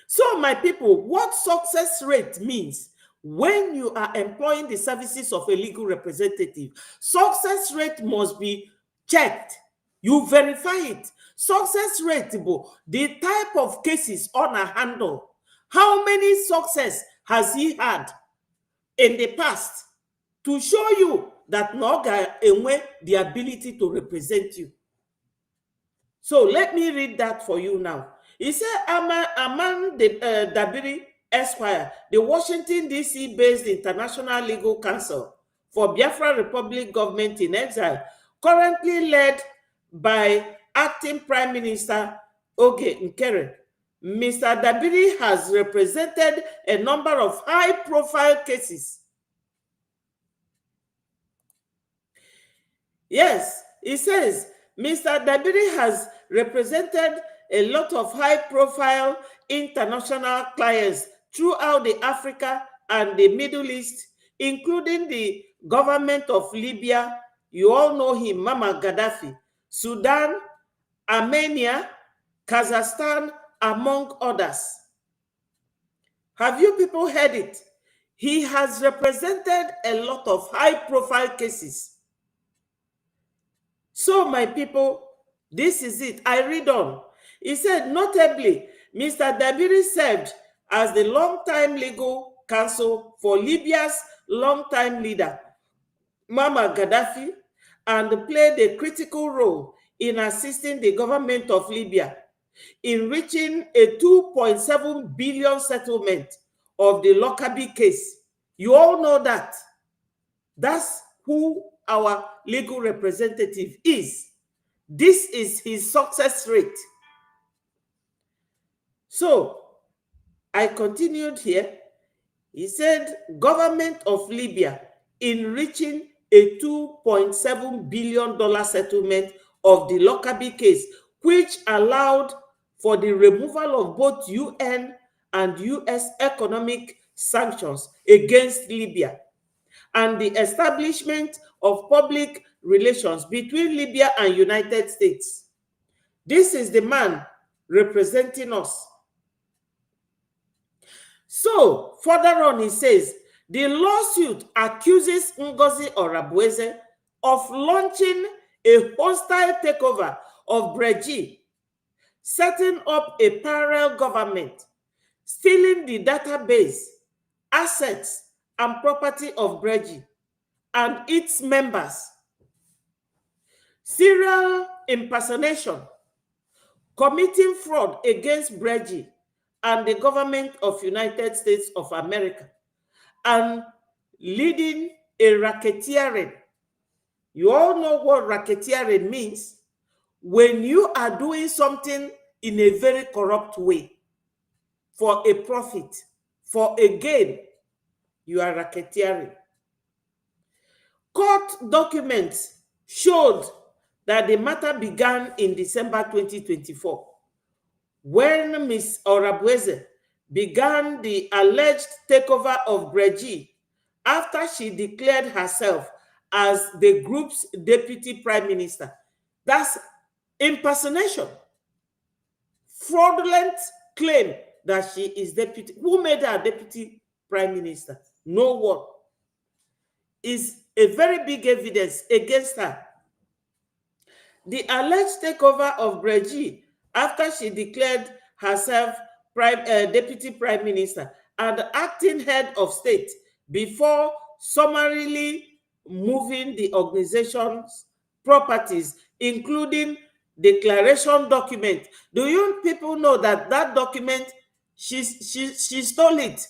So my people, what success rate means when you are employing the services of a legal representative, success rate must be checked. You verify it. Success rate, the type of cases on a handle. How many success has he had in the past to show you that Noga enwe the ability to represent you? So let me read that for you now. He said, Aman Dabiri Esquire, the Washington, D.C. based International Legal Council for Biafra Republic Government in Exile, currently led by Acting Prime Minister Oge Nkere. Mr. Dabiri has represented a number of high-profile cases. Yes, he says, Mr. Dabiri has represented a lot of high-profile international clients throughout the Africa and the Middle East, including the government of Libya. You all know him, Muammar Gaddafi, Sudan, Armenia, Kazakhstan, among others. Have you people heard it? He has represented a lot of high-profile cases. So, my people, this is it. I read on. He said, notably, Mr. Dabiri served as the long-time legal counsel for Libya's long-time leader, Muammar Gaddafi, and played a critical role in assisting the government of Libya in reaching a 2.7 billion settlement of the Lockerbie case. You all know that. That's who our legal representative is. This is his success rate. So, I continued here. He said, government of Libya in reaching a $2.7 billion settlement of the Lockerbie case, which allowed for the removal of both UN and US economic sanctions against Libya and the establishment of public relations between Libya and United States. This is the man representing us. So, further on, he says, the lawsuit accuses Ngozi Orabueze of launching a hostile takeover of BRGIE, setting up a parallel government, stealing the database, assets, and property of BRGIE, and its members, serial impersonation, committing fraud against BRGIE and the government of United States of America, and leading a racketeering. You all know what racketeering means. When you are doing something in a very corrupt way for a profit, for a gain, you are racketeering. Court documents showed that the matter began in December 2024 when Ms. Orabueze began the alleged takeover of BRGIE after she declared herself as the group's deputy prime minister. That's impersonation. Fraudulent claim that she is deputy. Who made her deputy prime minister? No one. Is a very big evidence against her. The alleged takeover of BRGIE after she declared herself deputy prime minister and acting head of state before summarily moving the organization's properties, including declaration document. Do you people know that that document, she stole it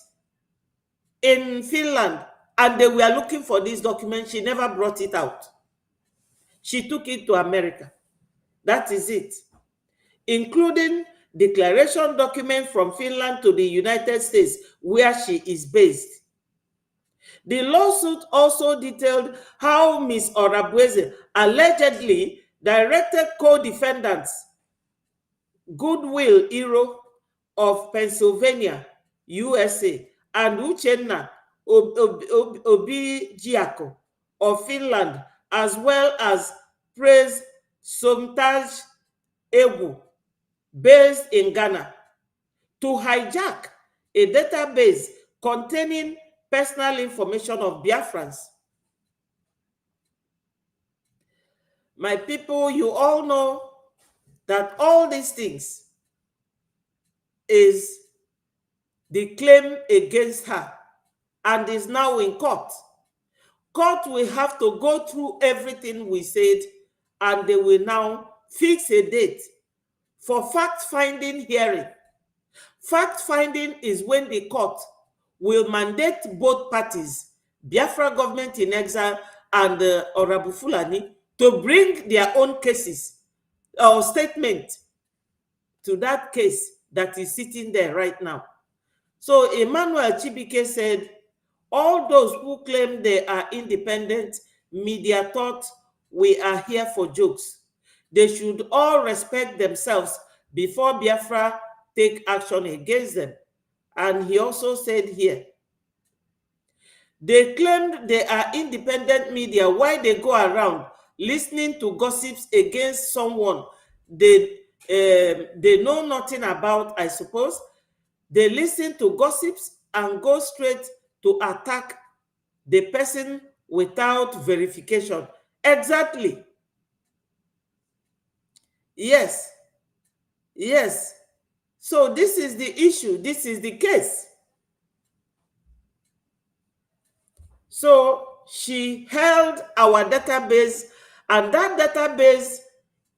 in Finland, and they were looking for this document? She never brought it out. She took it to America. That is it. Including declaration document from Finland to the United States, where she is based. The lawsuit also detailed how Ms. Orabueze allegedly directed co-defendants Goodwill Iro of Pennsylvania, USA, and Uchenna Obijiako of Finland, as well as Praise Somtaj Ewu, based in Ghana, to hijack a database containing personal information of Biafrans. My people, you all know that all these things is the claim against her and is now in court. Court will have to go through everything we said, and they will now fix a date for fact-finding hearing. Fact-finding is when the court will mandate both parties, Biafra government in exile and Orabu Fulani, to bring their own cases or statement to that case that is sitting there right now. So Emmanuel Chibike said, all those who claim they are independent media thought we are here for jokes. They should all respect themselves before Biafra take action against them. And he also said here, they claimed they are independent media. Why they go around listening to gossips against someone they know nothing about, I suppose? They listen to gossips and go straight to attack the person without verification. Exactly. Yes. Yes. So this is the issue. This is the case. So she held our database, and that database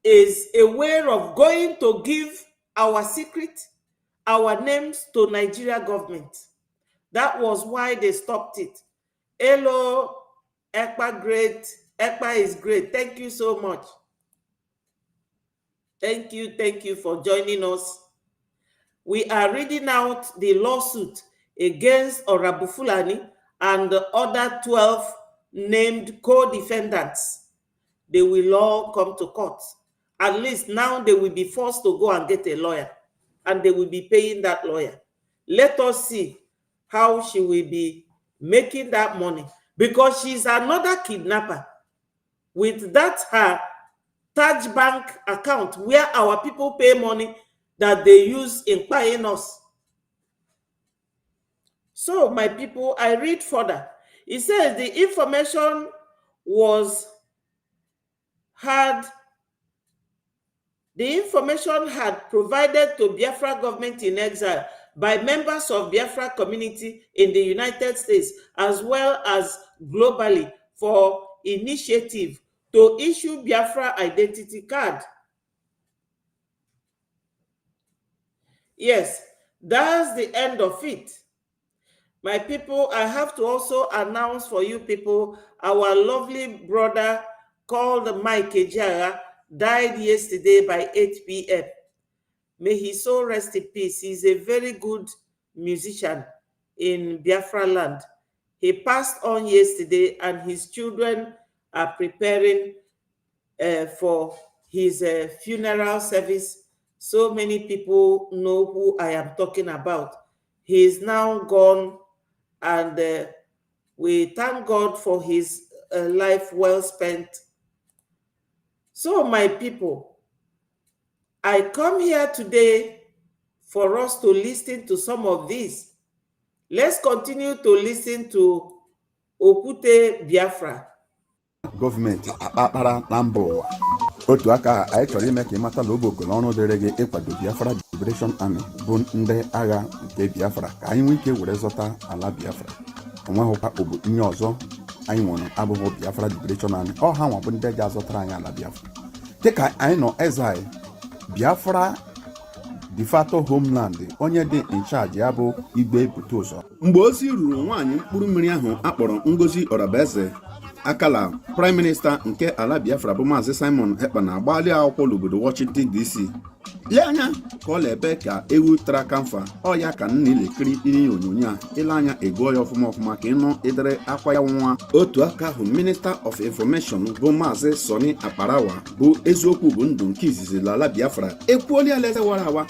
is a way of going to give our secret, our names to Nigeria government. That was why they stopped it. Hello, ECPA great. ECPA is great. Thank you so much. Thank you for joining us. We are reading out the lawsuit against Orabu Fulani and the other 12 named co-defendants. They will all come to court. At least now they will be forced to go and get a lawyer, and they will be paying that lawyer. Let us see how she will be making that money, because she's another kidnapper with that her Taj Bank account where our people pay money that they use in buying us. So my people, I read further. It says the information had provided to Biafra government in exile by members of Biafra community in the United States as well as globally for initiative to issue Biafra identity card. Yes, that's the end of it. My people, I have to also announce for you people, our lovely brother called Mike Ejiara died yesterday by 8 p.m. May he so rest in peace. He's a very good musician in Biafra land. He passed on yesterday, and his children are preparing for his funeral service. So many people know who I am talking about. He is now gone, and we thank God for his life well spent. So, my people, I come here today for us to listen to some of these. Let's continue to listen to Okwute Biafra. gọọmenti akpakpara na mba ụwa. Otu aka anyị chọrọ ime ka ị mata na oboko n'ọrụ dịrị gị ịkwado Biafra Liberation Army bụ ndị agha nke Biafra ka anyị nwee ike were zọta ala Biafra. Onweghịkwa ihe ọzọ anyị nwere abụghị Biafra Liberation Army. Ọ ha nwa bụ ndị ga-azọtara anyị ala Biafra. Dịka anyị nọ ezai Biafra de facto homeland, onye dị in charge ya bụ Igwe Bute Ụzọ. Mgbe ozi ruru nwaanyị mkpụrụ mmiri ahụ akpọrọ Ngozi Orabaeze Akala, Prime Minister nke ala Biafra bụ Maazị Simon Ekpa na-agbalị akwụkwọ n'obodo Washington DC. Lee anya ka ọ na-ebe ka ewu tara kamfa, ọ ya ka nna ilekiri ihe onyonyo a, ile anya ego ya ọfụma ka ịnụ ịdịrị akwa ya nwa. Otu aka ahụ Minister of Information bụ Maazị Soni Akparawa bụ eziokwu bụ ndụ nke izizi n'ala Biafra ekwuola ya leze wara awa.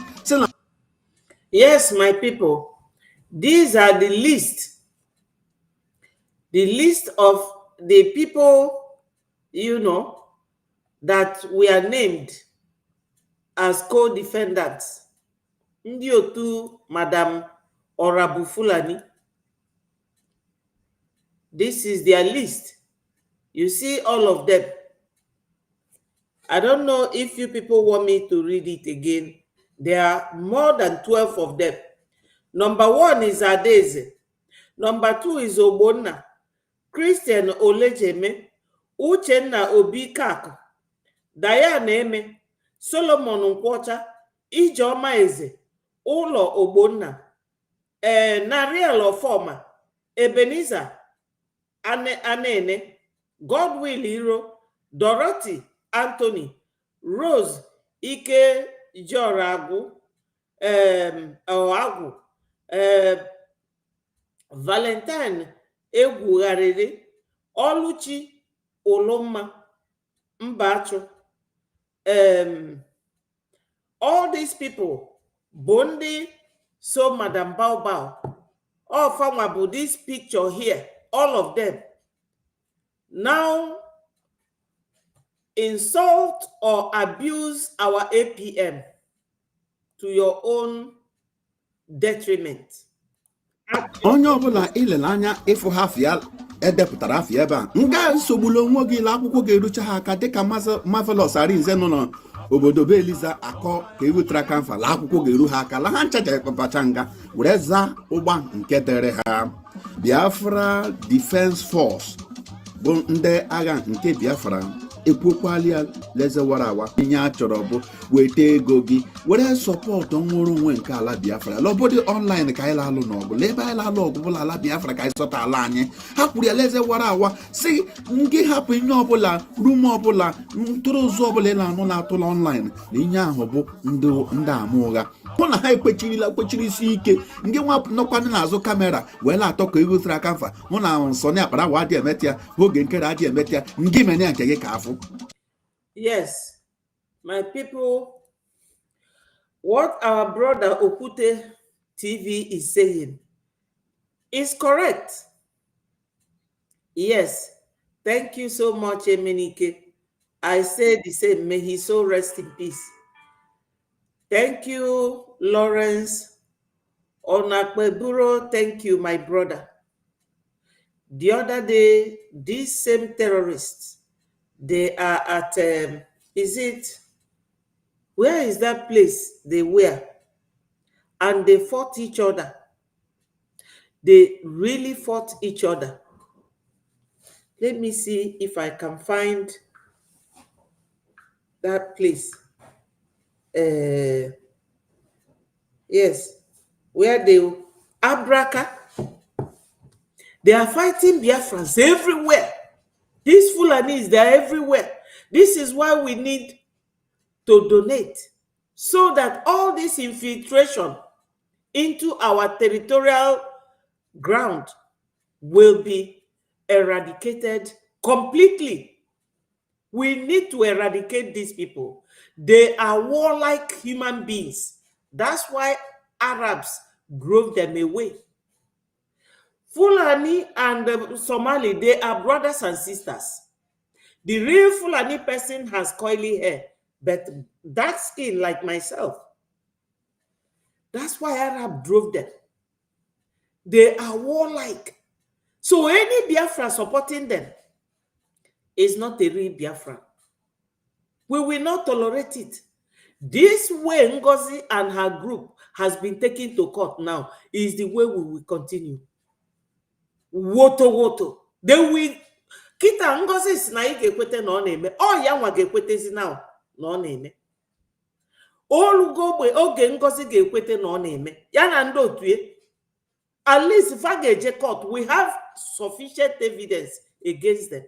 Yes, my people, these are the list of the people, that we are named as co-defendants. Ndị otu Madam Orabu Fulani. This is their list. You see all of them. I don't know if you people want me to read it again. There are more than 12 of them. Number 1 is Adeze. Number 2 is Ogbonna, Christian Olejeme, Uchenna Obikaku, Diana Eme, Solomon Nkwocha, Ijeoma Eze, Ulo Ogbonna, Nariel Ofoma, Ebenezer Anene, Godwill Hero, Dorothy Anthony, Rose Ike Joragu, Oagu, Valentine Egwugharịrị, Oluchi Oloma Mbachu. All these people, Bondi, so Madam Bao, all from this picture here, all of them. Now, insult or abuse our APM to your own detriment. Onye ọbụla ilele anya ịfụ hafịa edepụtara afịa ebe a, nga nsogbula onwe gị ile akwụkwọ ga-erucha ha aka dịka Marvelous Arinze nọ n'obodo be Eliza akọ ka ewetara kamfa la akwụkwọ ga-eru ha aka la ha nchacha kpapacha nga were zaa ụgba nke dere ha. Biafra Defense Force bụ ndị agha nke Biafra ekwukwala lezewara awa. Ihe a chọrọ bụ weta ego gị were sọpọtụ nwere onwe nke ala Biafra. Lọbọdị online ka anyị lalụ n'ọgụ, ebe anyị lalụ ọgụ bụla ala Biafra ka anyị sọta ala anyị. Ha kwuru ya lezewara awa si ngị hapụ ihe ọbụla rum ọbụla ntụrụ ụzọ ọbụla ị na-anụ na-atụla online na ihe ahụ bụ ndị ama ụgha. Hụ na ha ekpechirisi ike. Ngị nwa nọkwanụ n'azụ kamera wee na-atọ ka ego tara kamfa. Hụ na Soni Akparawa adị emetị ya, oge nkere adị emetị ya, ngị mene ya nke gị ka afụ. Yes, my people, what our brother Okwute TV is saying is correct. Yes, thank you so much, Emenike. I say the same. May he so rest in peace. Thank you, Lawrence Onakpeburo. Thank you, my brother. The other day, these same terrorists, they are at, where is that place they were? And they fought each other. They really fought each other. Let me see if I can find that place. Yes, where they Abraka. They are fighting Biafrans everywhere. These Fulanis, they are everywhere. This is why we need to donate, so that all this infiltration into our territorial ground will be eradicated completely. We need to eradicate these people. They are warlike human beings. That's why Arabs drove them away. Fulani and Somali, they are brothers and sisters. The real Fulani person has coily hair, but dark skin like myself. That's why Arab drove them. They are warlike. So any Biafra supporting them is not a real Biafra. We will not tolerate it. This way Ngozi and her group has been taken to court now is the way we will continue. Woto. They will. Kita Ngozi si na ị ga-ekwete na ọ na-eme. Ọ ya nwa ga-ekwetezi na ọ na-eme. Olugo ogbe oge Ngozi ga-ekwete na ọ na-eme. Ya na ndị otu ya. At least if I get court, we have sufficient evidence against them.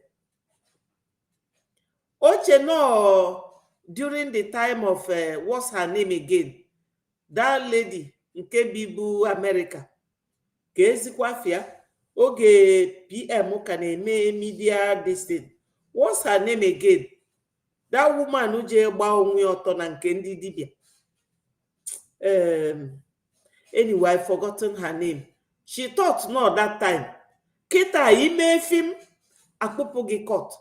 Oche no, during the time of what's her name again? That lady nke bibu America. Kezikwafia. Oge PM can eme media this thing. What's her name again? That woman who je gba onwe oto na nke ndi dibia. Anyway, I've forgotten her name. She thought no that time. Kita ime film akpopogi court.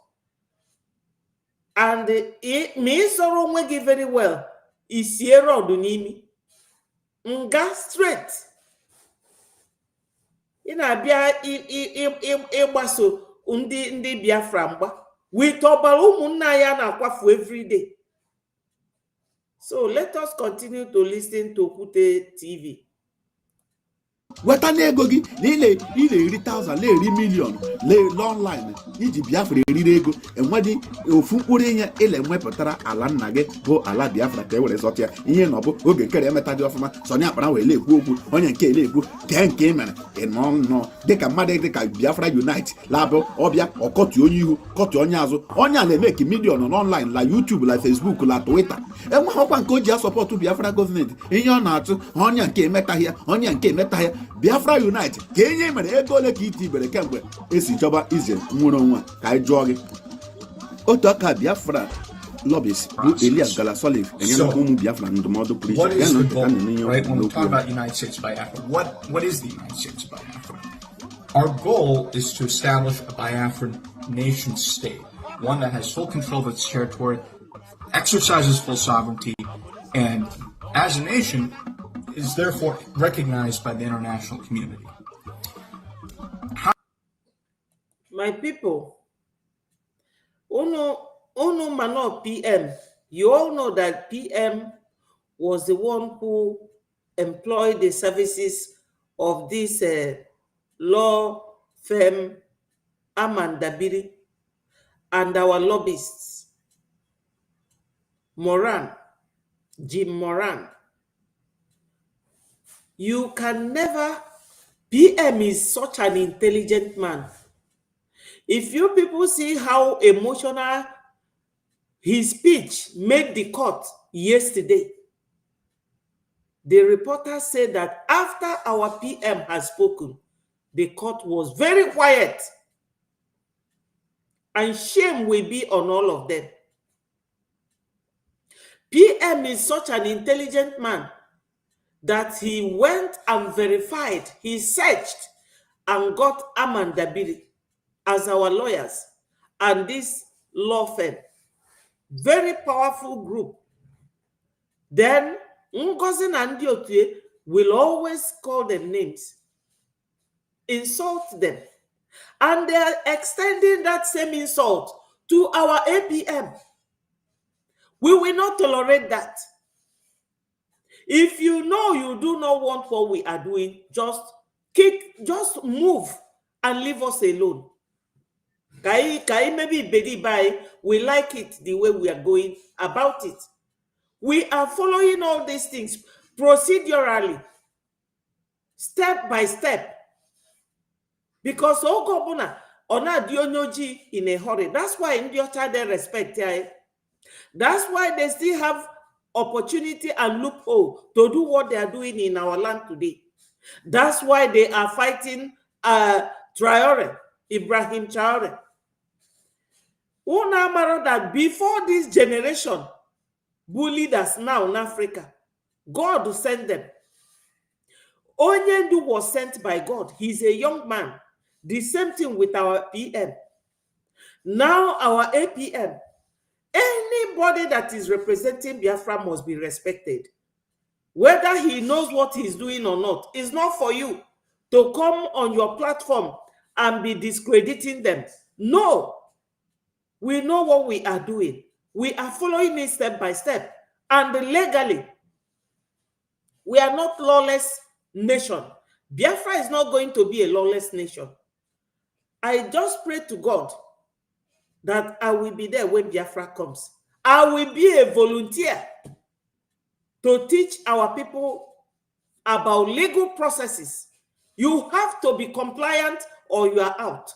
And me soro onwe very well. Isiero dunimi. Nga straight. Ina-abịa ịgbaso ndị Biafra mgba with ọbara ụmụnna ya na-akwafu every day. So let us continue to listen to Okwute TV. weta n'ego gị na ị na-eri 1,000 na-eri million online iji Biafra eriri ego enwedị ofu mkpụrụ ihe ile nwepụtara ala nna gị bụ ala Biafra ka e were zọta ya ihe na ọ bụ oge nkere emeta dị ọfụma Sọnị Akpara wee ekwu okwu onye nke ekwu tee nke mere ịnọ dịka mmadụ dịka Biafra Unite labụ ọbịa ọkọtụ onye ihu kọtụ onye azụ onye a na-emeki million online la YouTube la Facebook la Twitter enweghịkwa nke o ji asọpọtụ Biafra gọọmenti ihe ọ na-atụ onye nke emetaghị ya onye nke emetaghị ya Biafra Unite ka enye mere ego ole ka iti ibere kemgbe esi chọba ize nwere onwe ka anyị jụọ gị otu aka Biafra lobbies bụ Elias Galasoliv enyere ụmụ Biafra ndụmọdụ pụrụ iche. What is the goal, right? When we talk about United States Biafra, what is the United States Biafra? Our goal is to establish a Biafran nation state, one that has full control of its territory, exercises full sovereignty, and as a nation is therefore recognized by the international community. My people, Ono Mano PM, you all know that PM was the one who employed the services of this law firm Amandabiri and our lobbyists, Jim Moran. You can never, PM is such an intelligent man. If you people see how emotional his speech made the court yesterday, the reporter said that after our PM has spoken, the court was very quiet. And shame will be on all of them. PM is such an intelligent man that he went and verified, he searched and got Amandabiri as our lawyers and this law firm. Very powerful group. Then Ngozi and Diotue will always call them names, insult them, and they are extending that same insult to our APM. We will not tolerate that. If you know you do not want what we are doing, just move and leave us alone. Kai maybe Bedi by, we like it the way we are going about it. We are following all these things procedurally, step by step. Because Ogobuna, Ona Dionyoji in a hurry. That's why in your child they respect. That's why they still have opportunity and loophole to do what they are doing in our land today. That's why they are fighting Traore, Ibrahim Traore. Una that before this generation bullied us now in Africa, God sent them. Onyendu was sent by God. He's a young man. The same thing with our PM. Now our APM. Anybody that is representing Biafra must be respected. Whether he knows what he's doing or not, it's not for you to come on your platform and be discrediting them. No. We know what we are doing. We are following it step by step. And legally, we are not lawless nation. Biafra is not going to be a lawless nation. I just pray to God that I will be there when Biafra comes. I will be a volunteer to teach our people about legal processes. You have to be compliant or you are out.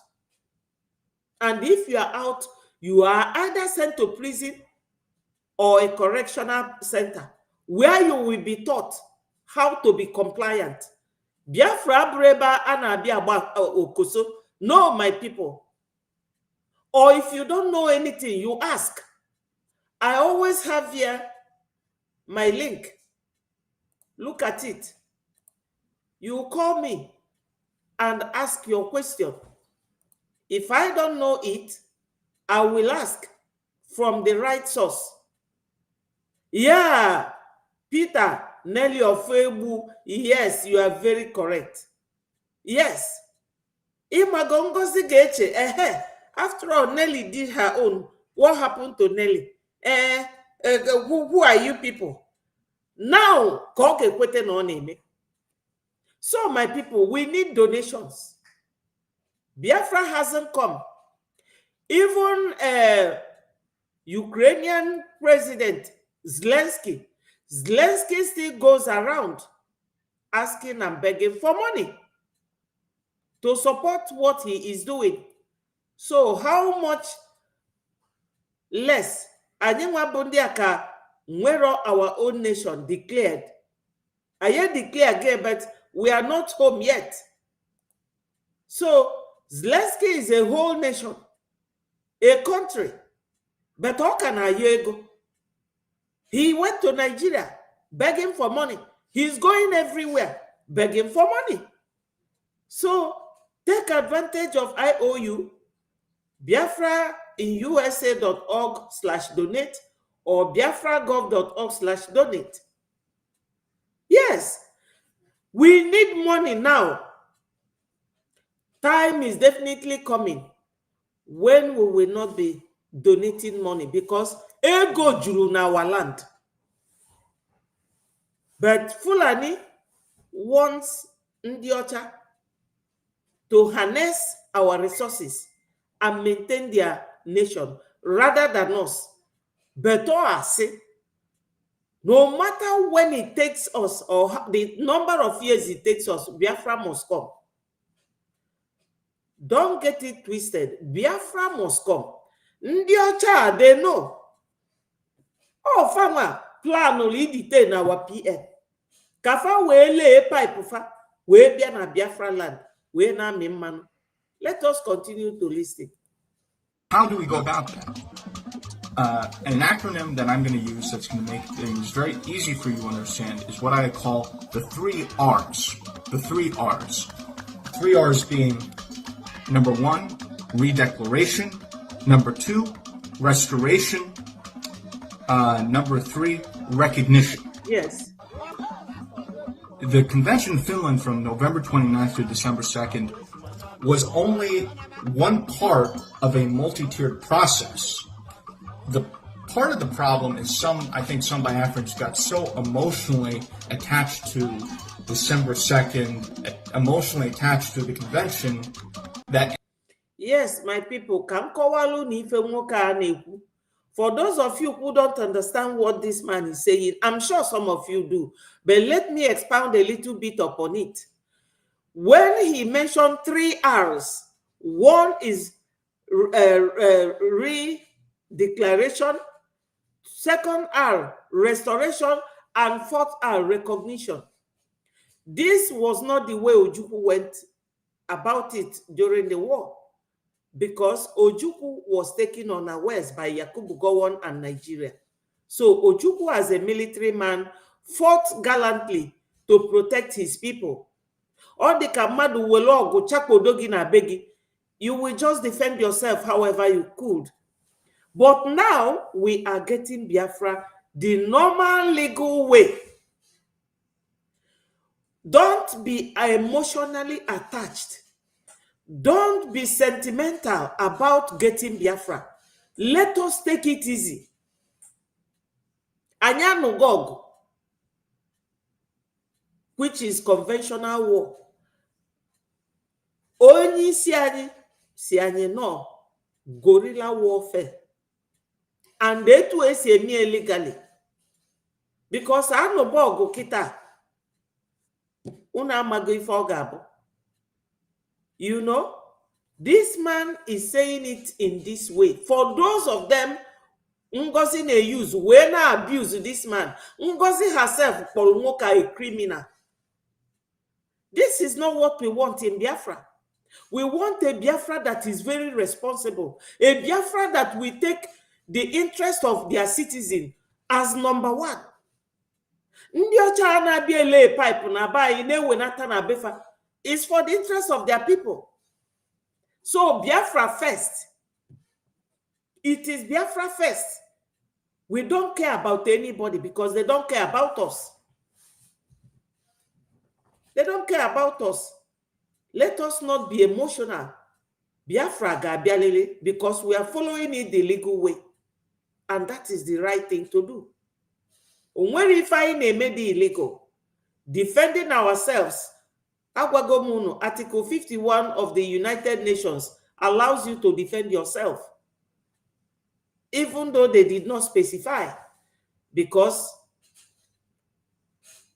And if you are out, you are either sent to prison or a correctional center where you will be taught how to be compliant. Biafra breba anabia okoso. No, my people. Or if you don't know anything, you ask. I always have here my link. Look at it. You call me and ask your question. If I don't know it, I will ask from the right source. Yeah, Peter, Nelly Ofebu, yes, you are very correct. Yes. Imagongozi Geche, after all, Nelly did her own. What happened to Nelly? Who are you people? Now, so my people, we need donations. Biafra hasn't come. Even Ukrainian President Zelensky still goes around asking and begging for money to support what he is doing. So how much less? Anywa Bundiaka Nwero, our own nation, declared. I declare again, but we are not home yet. So Zelensky is a whole nation, a country. But how can I go? He went to Nigeria begging for money. He's going everywhere begging for money. So take advantage of IOU, Biafra in USA.org/donate or biafragov.org/donate. Yes, we need money now. Time is definitely coming when we will not be donating money because ego juru na our land. But Fulani wants Ndiocha to harness our resources and maintain their nation rather than us. But I say, no matter when it takes us or the number of years it takes us, Biafra must come. Don't get it twisted. Biafra must come. Ndiocha, they know. Oh, farmer, plan only detain our PM. Kafa we lay pipe fa, we be na Biafra land, we na mimman. Let us continue to listen. How do we go about that? An acronym that I'm going to use that's going to make things very easy for you to understand is what I call the 3 R's. The 3 R's. 3 R's being number 1, redeclaration. Number 2, restoration. Number 3, recognition. Yes. The convention in Finland from November 29th to December 2nd was only one part of a multi-tiered process. The part of the problem is I think some Biafrans got so emotionally attached to December 2nd, emotionally attached to the convention that... Yes, my people, kam kowalu ni ife nwoke a na-ekwu. For those of you who don't understand what this man is saying, I'm sure some of you do, but let me expound a little bit upon it. When he mentioned 3 R's, one is redeclaration, second R, restoration, and fourth R, recognition. This was not the way Ojukwu went about it during the war, because Ojukwu was taken unawares by Yakubu Gowon and Nigeria. So Ojukwu, as a military man, fought gallantly to protect his people. All the kamadu welogu chakodogi na begi, you will just defend yourself however you could. But now we are getting Biafra the normal legal way. Don't be emotionally attached. Don't be sentimental about getting Biafra. Let us take it easy. Anyanu Gog, which is conventional war. Only si no guerrilla warfare. And they too is illegally. Because I no bogo kita. Una magifogabo. You know, this man is saying it in this way. For those of them, Ngozi ne use, when I abuse this man, Ngozi herself, Polmoka, a criminal. This is not what we want in Biafra. We want a Biafra that is very responsible. A Biafra that will take the interest of their citizen as number one. Ndi ocha na BLA pipe na ba ine wenata na befa is for the interest of their people. So Biafra first. It is Biafra first. We don't care about anybody because they don't care about us. They don't care about us. Let us not be emotional. Biafra gabialele, because we are following it the legal way. And that is the right thing to do. Verifying a made illegal. Defending ourselves. Agwagomuno, Article 51 of the United Nations allows you to defend yourself. Even though they did not specify. Because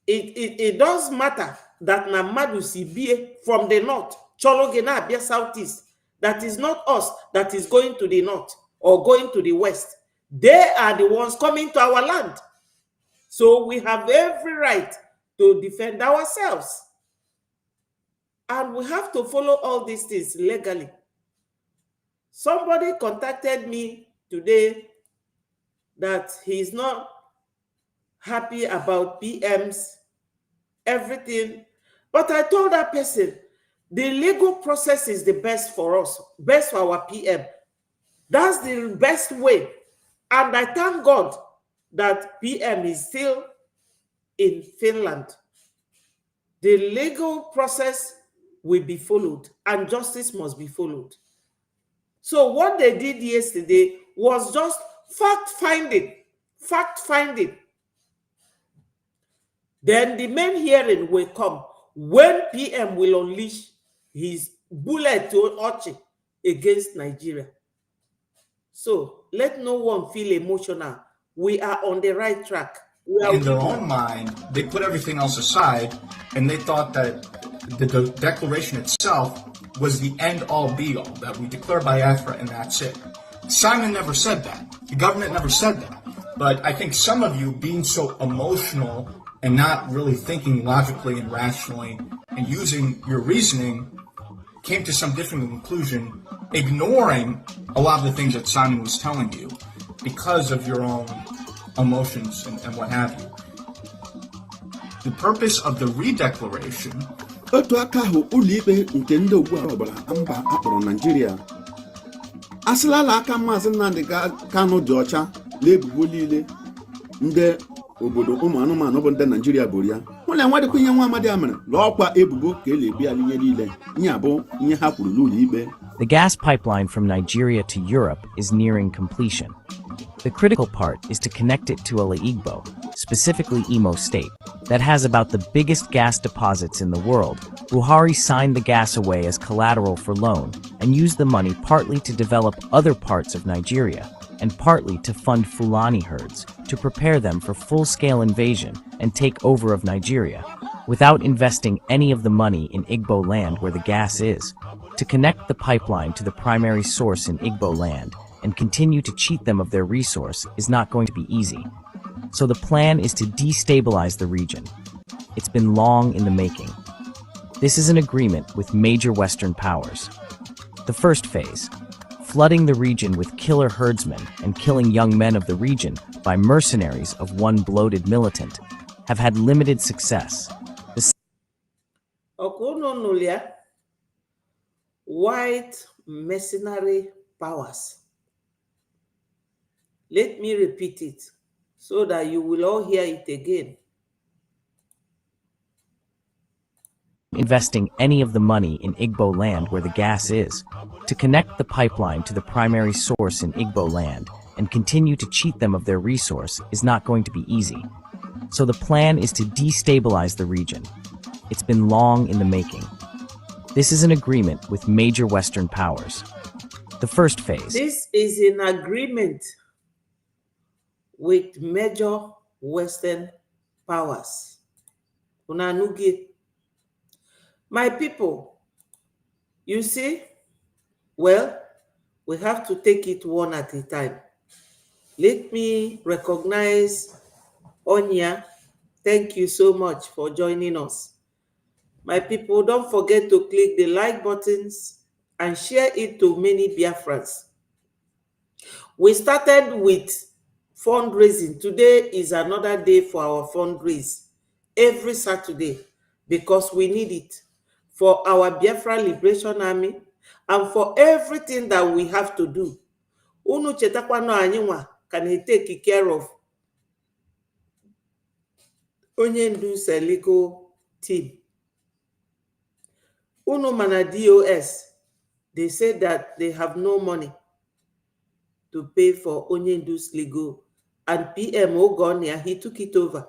it does matter that Namadu Sibie from the north, Chologena Abia southeast, that is not us that is going to the north or going to the west. They are the ones coming to our land. So we have every right to defend ourselves. And we have to follow all these things legally. Somebody contacted me today that he is not happy about PM's everything. But I told that person, the legal process is the best for us, best for our PM. That's the best way. And I thank God that PM is still in Finland. The legal process will be followed and justice must be followed. So what they did yesterday was just fact-finding. Fact-finding. Then the main hearing will come when PM will unleash his bullet to Ochi against Nigeria. So let no one feel emotional. We are on the right track. In their own mind, they put everything else aside, and they thought that the declaration itself was the end-all be-all, that we declare Biafra and that's it. Simon never said that. The government never said that. But I think some of you, being so emotional and not really thinking logically and rationally and using your reasoning, came to some different conclusion, ignoring a lot of the things that Simon was telling you because of your own emotions and what have you. The purpose of the redeclaration. Otu aka ahụ ụlọikpe nke ndị ogbu ọbara mba akpọrọ Nigeria asịlala aka Maazị Nnamdi Kanu dị ọcha n'ebubo niile ndị obodo ụmụ anụmanụ bụ ndị Nigeria bụrụ ya. Ụlọ nwadịkwa ihe nwa amadi a mere lọọkwa ebubo ka elebi alinye niile nye abụ ihe ha kwuru n'ụlọikpe. The gas pipeline from Nigeria to Europe is nearing completion. The critical part is to connect it to Ala Igbo, specifically Imo State, that has about the biggest gas deposits in the world. Buhari signed the gas away as collateral for loan, and used the money partly to develop other parts of Nigeria and partly to fund Fulani herds to prepare them for full-scale invasion and take over of Nigeria, without investing any of the money in Igbo land where the gas is. To connect the pipeline to the primary source in Igbo land and continue to cheat them of their resource is not going to be easy. So the plan is to destabilize the region. It's been long in the making. This is an agreement with major Western powers. The first phase, flooding the region with killer herdsmen and killing young men of the region by mercenaries of one bloated militant, have had limited success. White mercenary powers. Let me repeat it so that you will all hear it again. Investing any of the money in Igbo land where the gas is, to connect the pipeline to the primary source in Igbo land and continue to cheat them of their resource is not going to be easy. So the plan is to destabilize the region. It's been long in the making. This is an agreement with major Western powers. The first phase. This is an agreement with major Western powers. Unanugi. My people, you see, well, we have to take it one at a time. Let me recognize Onya. Thank you so much for joining us. My people, don't forget to click the like buttons and share it to many Biafrans. We started with fundraising. Today is another day for our fundraise. Every Saturday, because we need it for our Biafra Liberation Army and for everything that we have to do. Unu chetakwano anyinwa can take care of Onyendu's legal team. Unu mana DOS, they said that they have no money to pay for Onyendu's legal, and PM Ogonia, he took it over.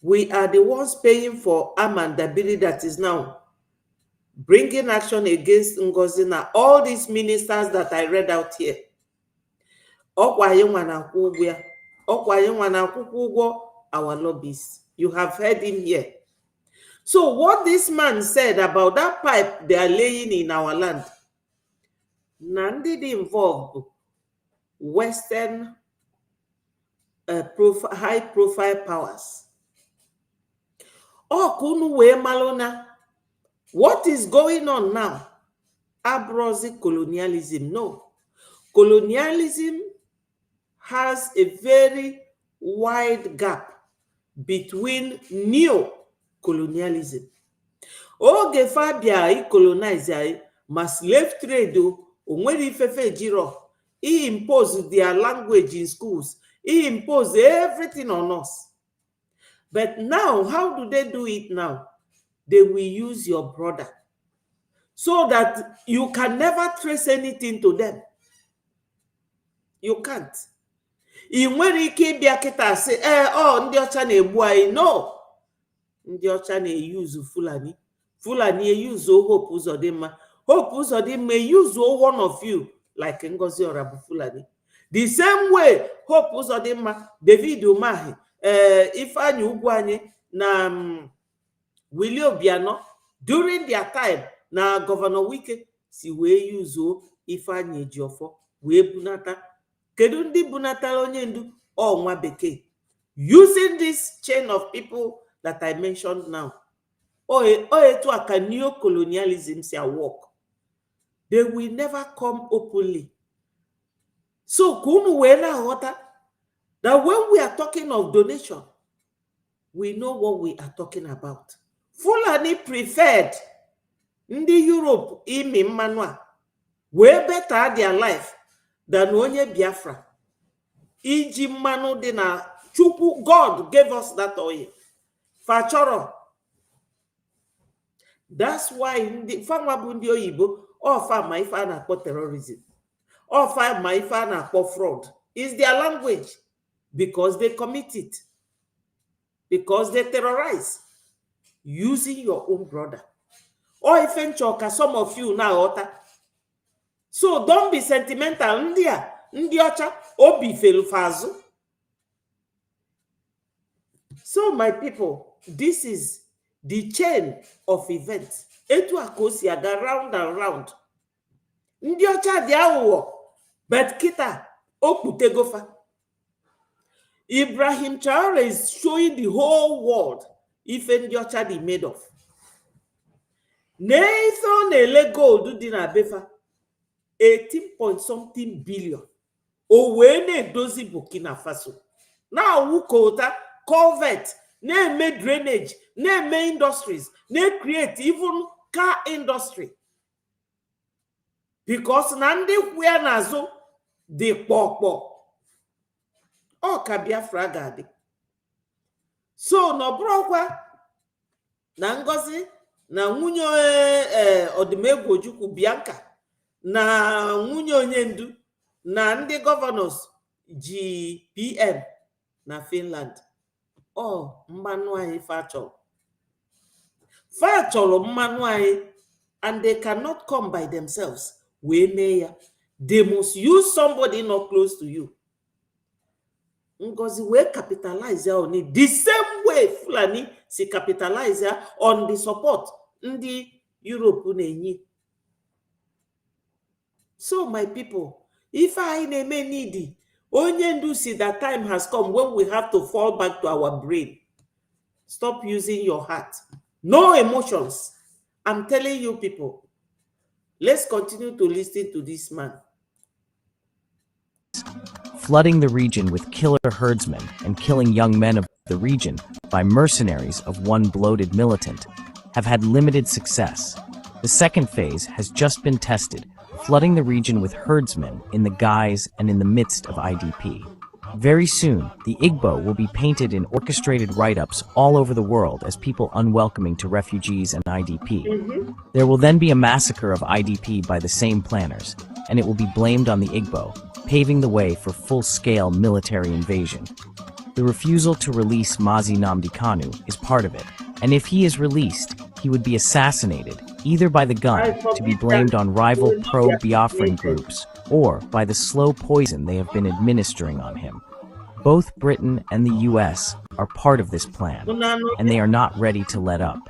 We are the ones paying for Amanda Biri that is now bringing action against Ngozina, all these ministers that I read out here. Our lobbyists. You have heard him here. So what this man said about that pipe they are laying in our land, Nandi involved Western high profile powers. Oh, kunu we malona. What is going on now? Abrosi colonialism. No. Colonialism has a very wide gap between neo-colonialism. Oge Fabia colonize ma slave trade onwere ifefe jiro. He imposed their language in schools. He imposed everything on us. But now, how do they do it now? They will use your brother so that you can never trace anything to them. You can't. In when he came back and say, oh, ndi ocha na-egbu anyị. No. Ndi ocha na-use Fulani. Fulani use Hope Uzodimma. Hope Uzodimma use one of you like Ngozi Orabu Fulani. The same way Hope Uzodimma, David Umahi, Ifeanyi Ugwuanyi na Willie Obiano, during their time, na Governor Wike, si we use Ifeanyi Ejiofor, we bunata. Kedu ndị bunatala Onyendu? Ọ nwa bekee. Using this chain of people that I mentioned now. To a neo-colonialism say work. They will never come openly. So kunu wena water that when we are talking of donation, we know what we are talking about. Fulani preferred ndị Europe imi mmanụ way better their life than onye Biafra. Iji mmanụ dị na Chukwu, God gave us that oil. Fachoro. That's why the farmer bundi oyibo offer my father for terrorism. Offer my father for fraud. Is their language because they commit it. Because they terrorize using your own brother. or even choka, some of you now, so don't be sentimental. Ndi ocha, obi felufazu. So my people, this is the chain of events. Etu akosi aga round and round. Ndi ocha di awo, but kita okutegofa. Ibrahim Traore is showing the whole world if ndi ocha di made of. Nathan ele gold di na befa 18 point something billion. Owene dozi Burkina Faso. Now who quota culvert, make drainage, make industries, create even car industry. Because nandi where nazo de pokpo. O ka Biafra gadi. So no brokwa na Ngozi na nwunye Odimegwu Ojukwu Bianca na nwunye Onyendu na ndị governors GPM na Finland. Mmanụ anyị fachọrọ mmanụ anyị, and they cannot come by themselves. They must use somebody not close to you. Ngozi we capitalize on it the same way Fulani si capitalize on the support ndị Europe na-enye. So my people, if I may need Onyendu see that time has come when we have to fall back to our brain. Stop using your heart. No emotions. I'm telling you people. Let's continue to listen to this man. Flooding the region with killer herdsmen and killing young men of the region by mercenaries of one bloated militant have had limited success. The second phase has just been tested, flooding the region with herdsmen in the guise and in the midst of IDP. Very soon, the Igbo will be painted in orchestrated write-ups all over the world as people unwelcoming to refugees and IDP. There will then be a massacre of IDP by the same planners, and it will be blamed on the Igbo, paving the way for full-scale military invasion. The refusal to release Mazi Nnamdi Kanu is part of it, and if he is released, he would be assassinated, either by the gun to be blamed on rival pro-Biafran groups, or by the slow poison they have been administering on him. Both Britain and the US are part of this plan, and they are not ready to let up.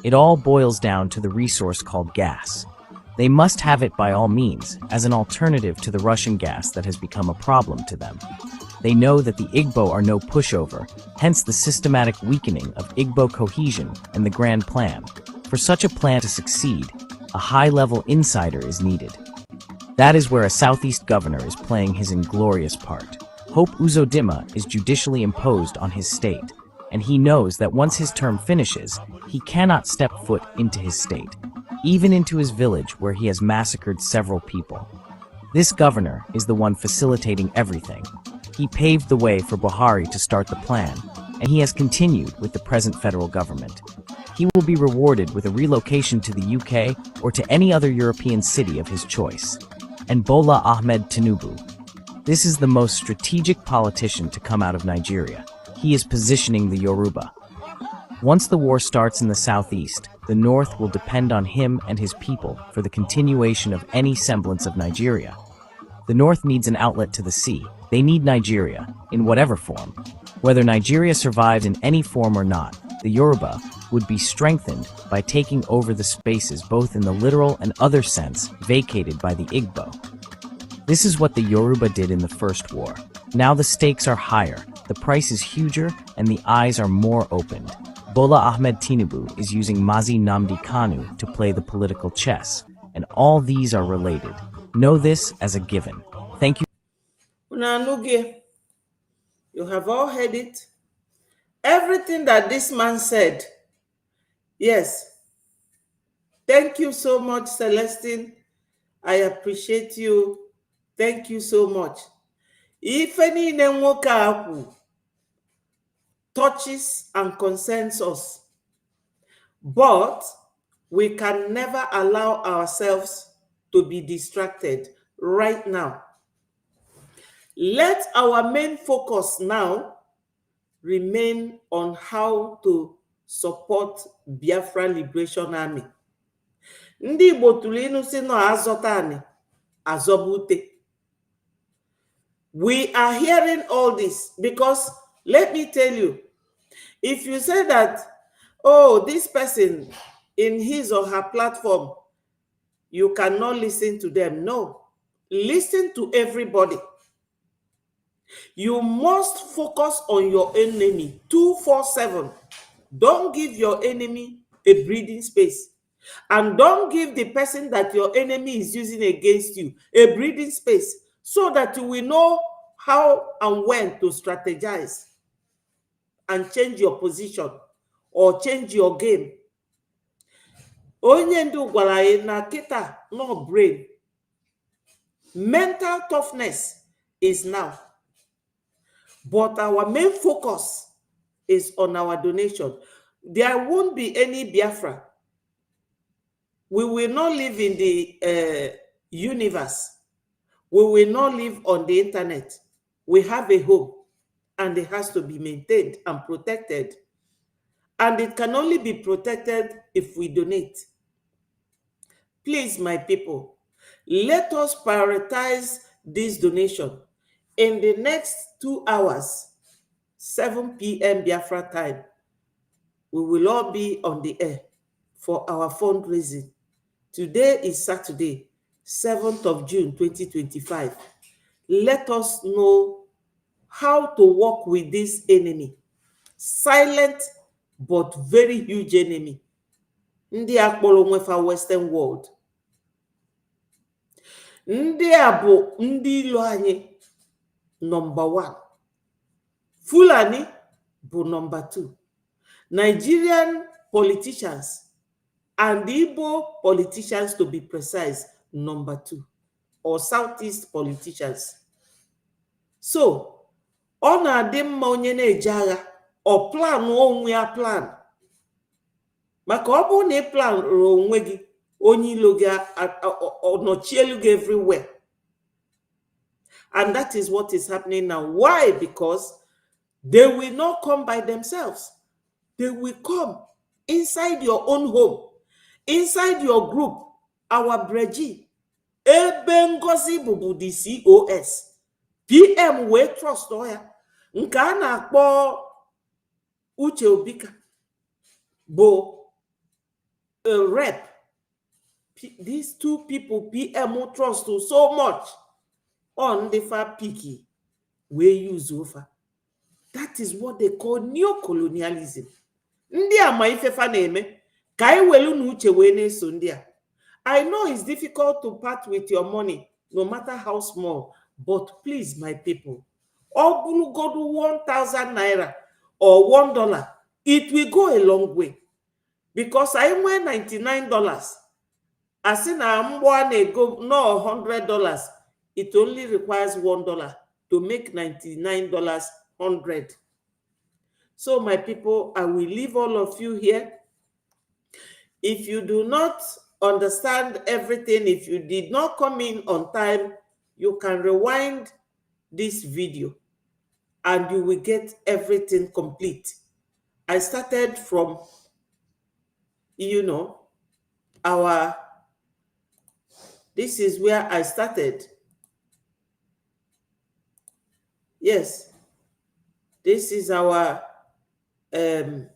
It all boils down to the resource called gas. They must have it by all means, as an alternative to the Russian gas that has become a problem to them. They know that the Igbo are no pushover, hence the systematic weakening of Igbo cohesion and the grand plan. For such a plan to succeed, a high-level insider is needed. That is where a Southeast governor is playing his inglorious part. Hope Uzodimma is judicially imposed on his state, and he knows that once his term finishes, he cannot step foot into his state, even into his village where he has massacred several people. This governor is the one facilitating everything. He paved the way for Buhari to start the plan, and he has continued with the present federal government. He will be rewarded with a relocation to the UK or to any other European city of his choice. And Bola Ahmed Tinubu. This is the most strategic politician to come out of Nigeria. He is positioning the Yoruba. Once the war starts in the southeast, the north will depend on him and his people for the continuation of any semblance of Nigeria. The north needs an outlet to the sea. They need Nigeria, in whatever form. Whether Nigeria survives in any form or not, the Yoruba would be strengthened by taking over the spaces both in the literal and other sense vacated by the Igbo. This is what the Yoruba did in the First War. Now the stakes are higher, the price is huger, and the eyes are more opened. Bola Ahmed Tinubu is using Mazi Nnamdi Kanu to play the political chess, and all these are related. Know this as a given. Thank you. You have all heard it. Everything that this man said. Yes. Thank you so much, Celestine. I appreciate you. Thank you so much. If any nwoke touches and concerns us, but we can never allow ourselves to be distracted right now. Let our main focus now remain on how to support Biafra Liberation Army. Ndị Igbo tụrụ inu si no azọta ani azọbute. We are hearing all this because let me tell you, if you say that, oh, this person in his or her platform, you cannot listen to them. No, listen to everybody. You must focus on your enemy 247. Don't give your enemy a breathing space. And don't give the person that your enemy is using against you a breathing space so that you will know how and when to strategize and change your position or change your game. Onye ndu gwara anyị na kita no brain. Mental toughness is now. But our main focus is on our donation. There won't be any Biafra. We will not live in the universe. We will not live on the internet. We have a home and it has to be maintained and protected. And it can only be protected if we donate. Please, my people, let us prioritize this donation. In the next 2 hours, 7 p.m. Biafra time, we will all be on the air for our fundraising. Today is Saturday, 7th of June, 2025. Let us know how to work with this enemy. Silent but very huge enemy. Ndị akpọrọ nwefa Western world. Ndị a bụ ndị ilo anyị number 1. Fulani bụ number 2. Nigerian politicians and Igbo politicians, to be precise, number 2, or Southeast politicians. So, ọ na-adị mma onye na-eje agha ọ plan onwe ya plan. Maka ọ bụrụ na ị plan onwe gị, onye ilo gị ọnọchielu gị everywhere. And that is what is happening now. Why? Because they will not come by themselves. They will come inside your own home, inside your group, our BRGIE. Ebe Ngozi bụbu the COS. PM wee trust ya. Nke a na-akpọ Uche Obika bụ a rep. These 2 people PM trust so much on the far picky we use over. That is what they call neocolonialism. Ndị a ma ifefa na-eme ka anyị welu na uche wee na-eso ndị a. I know it's difficult to part with your money, no matter how small, but please, my people, ọ bụrụgodu 1,000 naira or $1, it will go a long way. Because I nwee $99, asị na mgbọ a na-ego no $100, it only requires $1 to make $99 100. So, my people, I will leave all of you here. If you do not understand everything, if you did not come in on time, you can rewind this video and you will get everything complete. I started from, this is where I started. Yes, this is our, the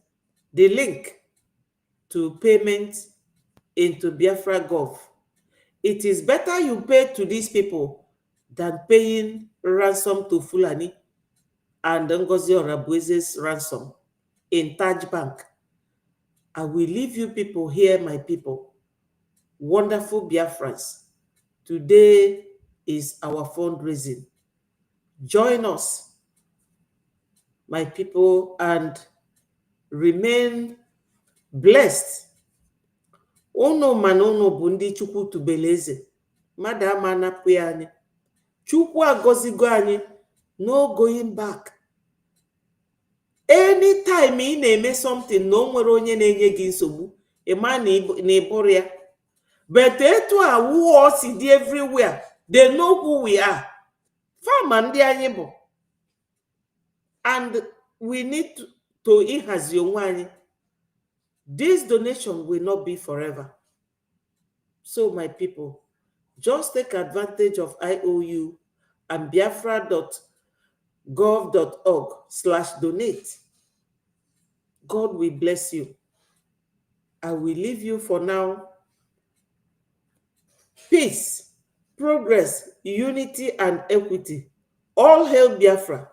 link to payment into Biafra Gov. It is better you pay to these people than paying ransom to Fulani and Ngozi Orabueze's ransom in Taj Bank. I will leave you people here, my people. Wonderful Biafrans. Today is our fundraising. Join us, my people, and remain blessed. Ono manono bundi chukwu tubeleze. Madama na puyani. Chukwu agozigo anyị. No going back. Anytime ị na-eme something no nwere onye na-enye gị nsogbu, ịma na ịbụrụ ya. But etu a war si dị everywhere. They know who we are. Farmer ndị anyị bụ. And we need to ịhazi onwe anyị. This donation will not be forever. So my people, just take advantage of IOU and biafra.gov.org/donate. God will bless you. I will leave you for now. Peace, progress, unity, and equity. All hail Biafra.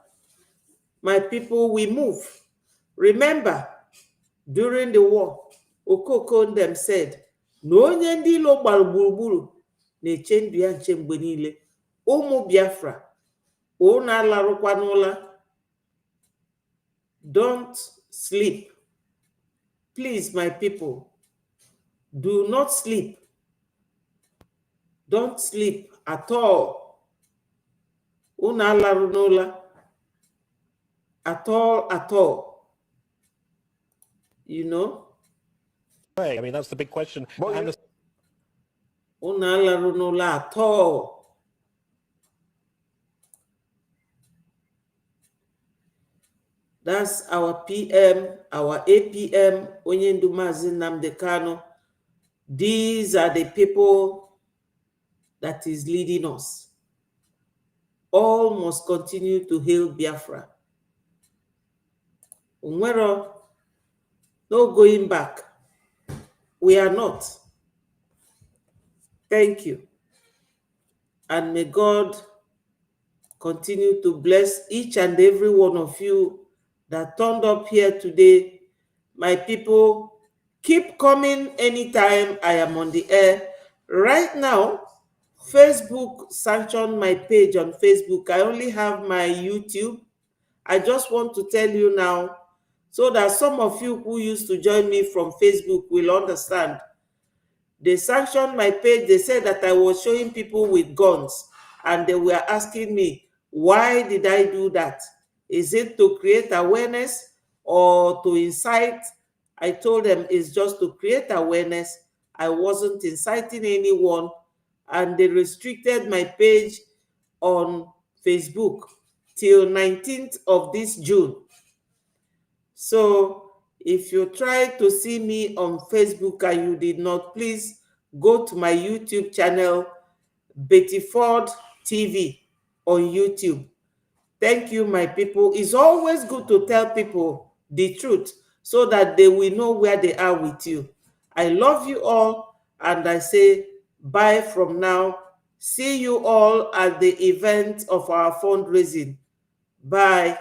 My people, we move. Remember, during the war, Okoko them said, na onye ndị ilo gbara gburugburu na-eche ndụ ya nche mgbe niile. Ụmụ Biafra, unu alarụkwa n'ụla. Don't sleep. Please, my people, do not sleep. Don't sleep at all. Unu alarụ n'ụla. At all. You know? I mean, that's the big question. Unu alarụ n'ụla at all. That's our PM, our APM, Onyendu Mazi Nnamdi Kanu. These are the people that is leading us. All must continue to hail Biafra. Unwero, no going back. We are not. Thank you. And may God continue to bless each and every one of you that turned up here today. My people, keep coming anytime I am on the air. Right now, Facebook sanctioned my page on Facebook. I only have my YouTube. I just want to tell you now, so that some of you who used to join me from Facebook will understand. They sanctioned my page. They said that I was showing people with guns, and they were asking me, why did I do that? Is it to create awareness or to incite? I told them it's just to create awareness. I wasn't inciting anyone, and they restricted my page on Facebook till 19th of this June. So if you try to see me on Facebook and you did not, please go to my YouTube channel, Betty Ford TV on YouTube. Thank you, my people. It's always good to tell people the truth so that they will know where they are with you. I love you all, and I say bye from now. See you all at the event of our fundraising. Bye.